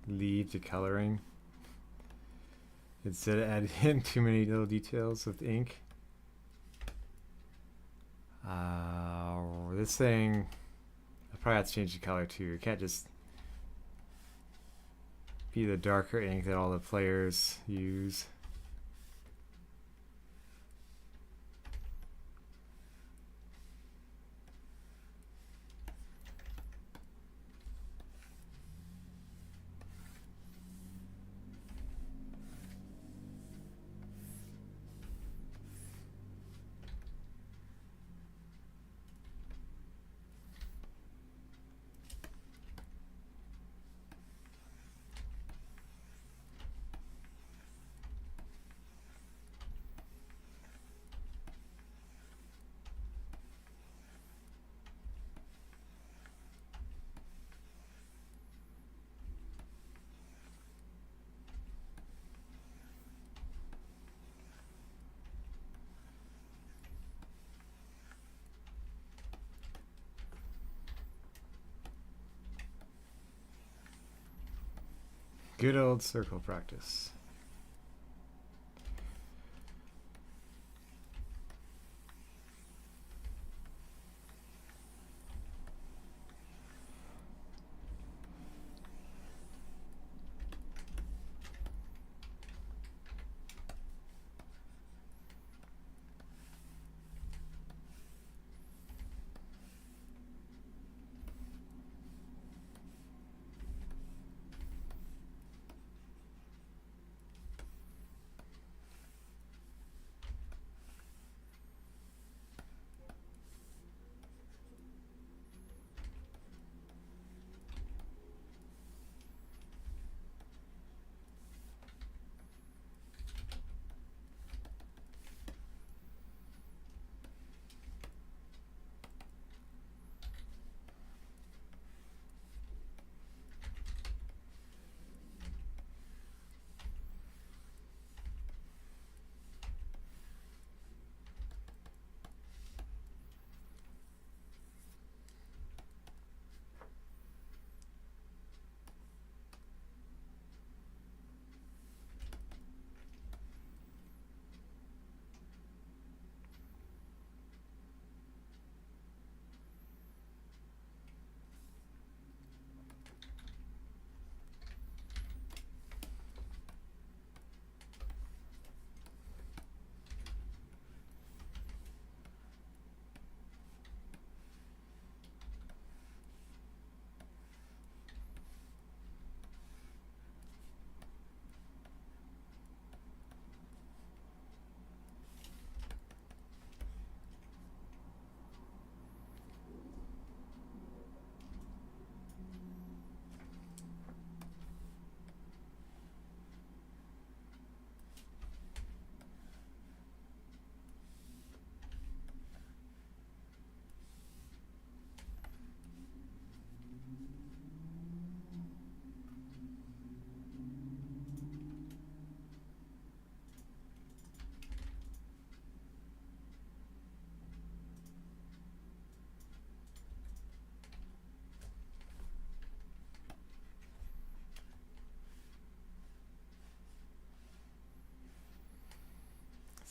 leave to coloring instead of adding in too many little details with ink. This thing, I probably have to change the color too. It can't just be the darker ink that all the players use. Good old circle practice.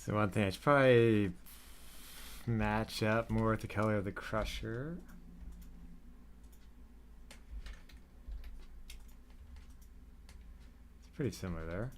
So one thing I should probably match up more with the color of the crusher. It's pretty similar there.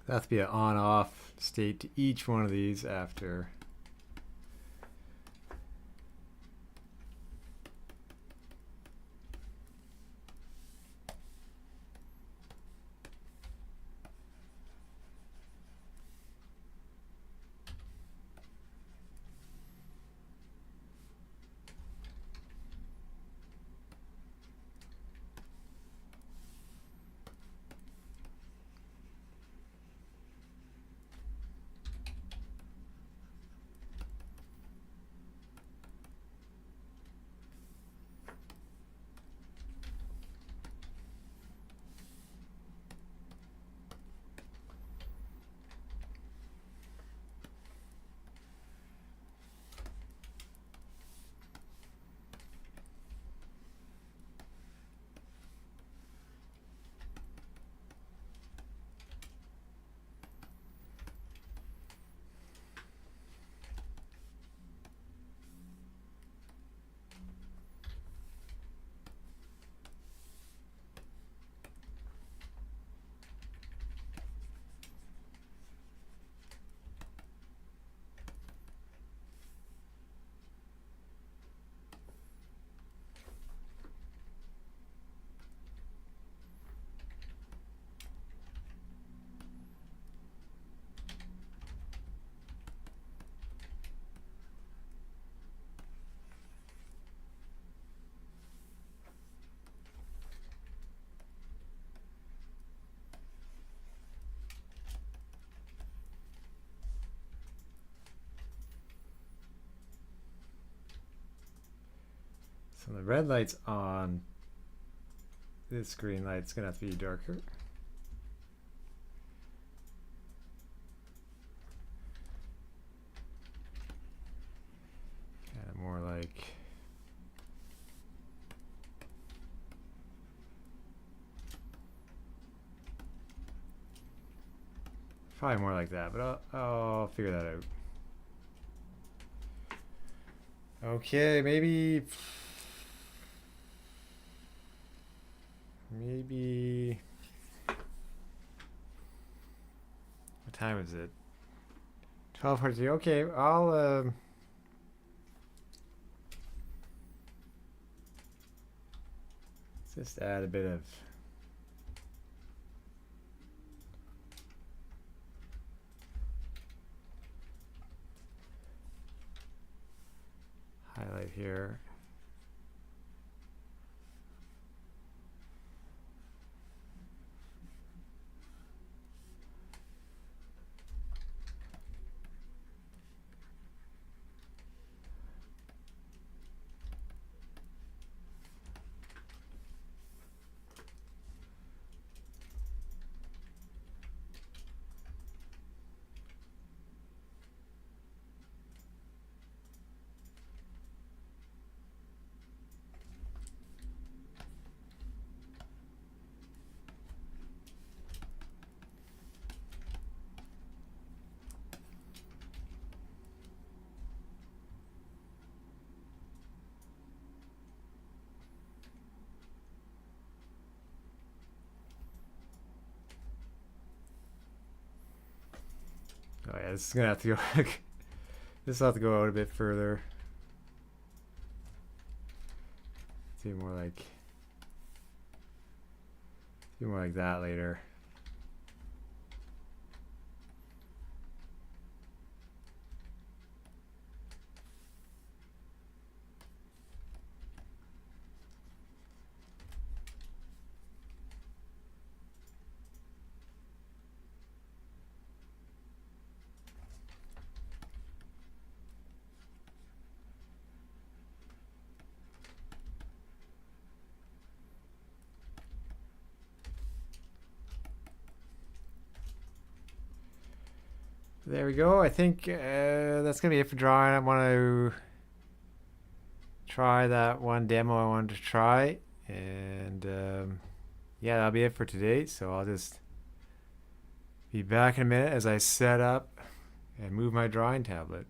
There has to be an on-off state to each one of these after. So the red light's on. This green light's gonna have to be darker. Kind of more like. Probably more like that, but I'll figure that out. Okay, maybe what time is it? 12:40. Okay, I'll just add a bit of highlight here. Yeah, this is gonna have to go. This will have to go out a bit further. Do more like that later. There we go. I think that's gonna be it for drawing. I want to try that one demo I wanted to try, and yeah, that'll be it for today. So I'll just be back in a minute as I set up and move my drawing tablet.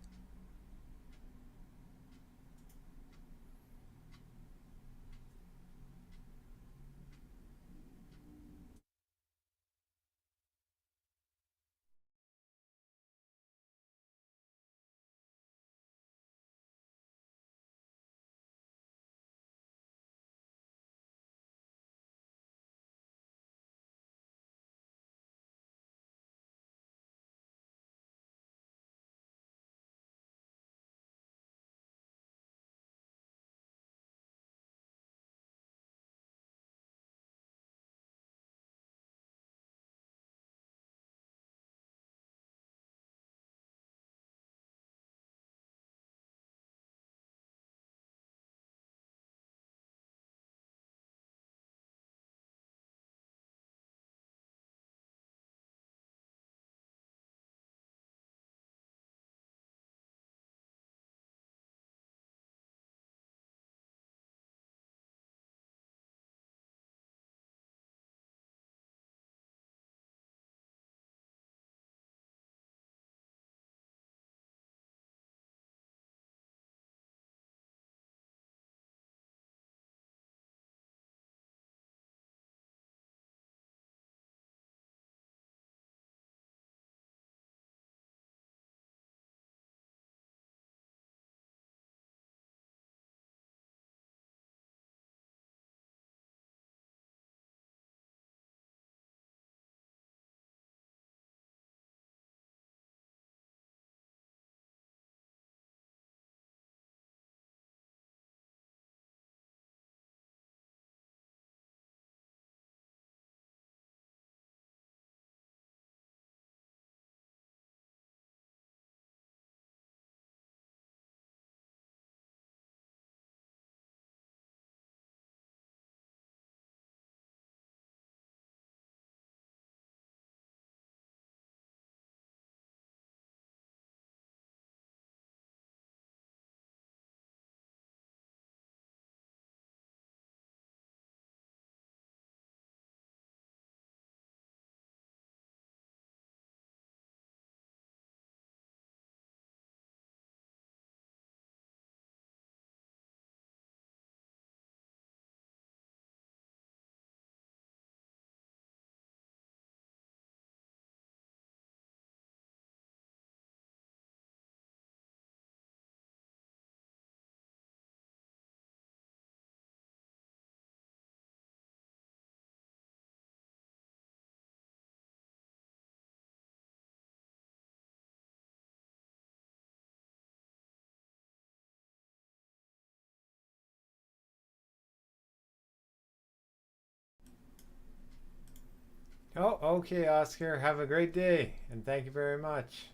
Oh, okay, Oscar. Have a great day, and thank you very much.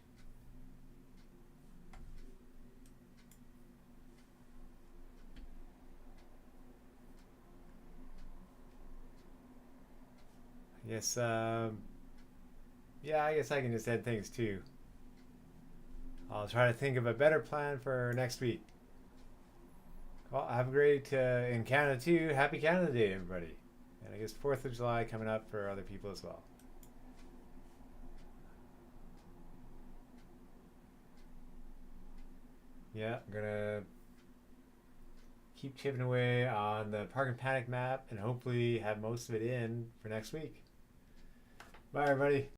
I guess, yeah, I guess I can just end things too. I'll try to think of a better plan for next week. Well, have a great, in Canada too. Happy Canada Day, everybody. And I guess 4th of July coming up for other people as well. Yeah, I'm gonna keep chipping away on the Parkin Panic map and hopefully have most of it in for next week. Bye, everybody.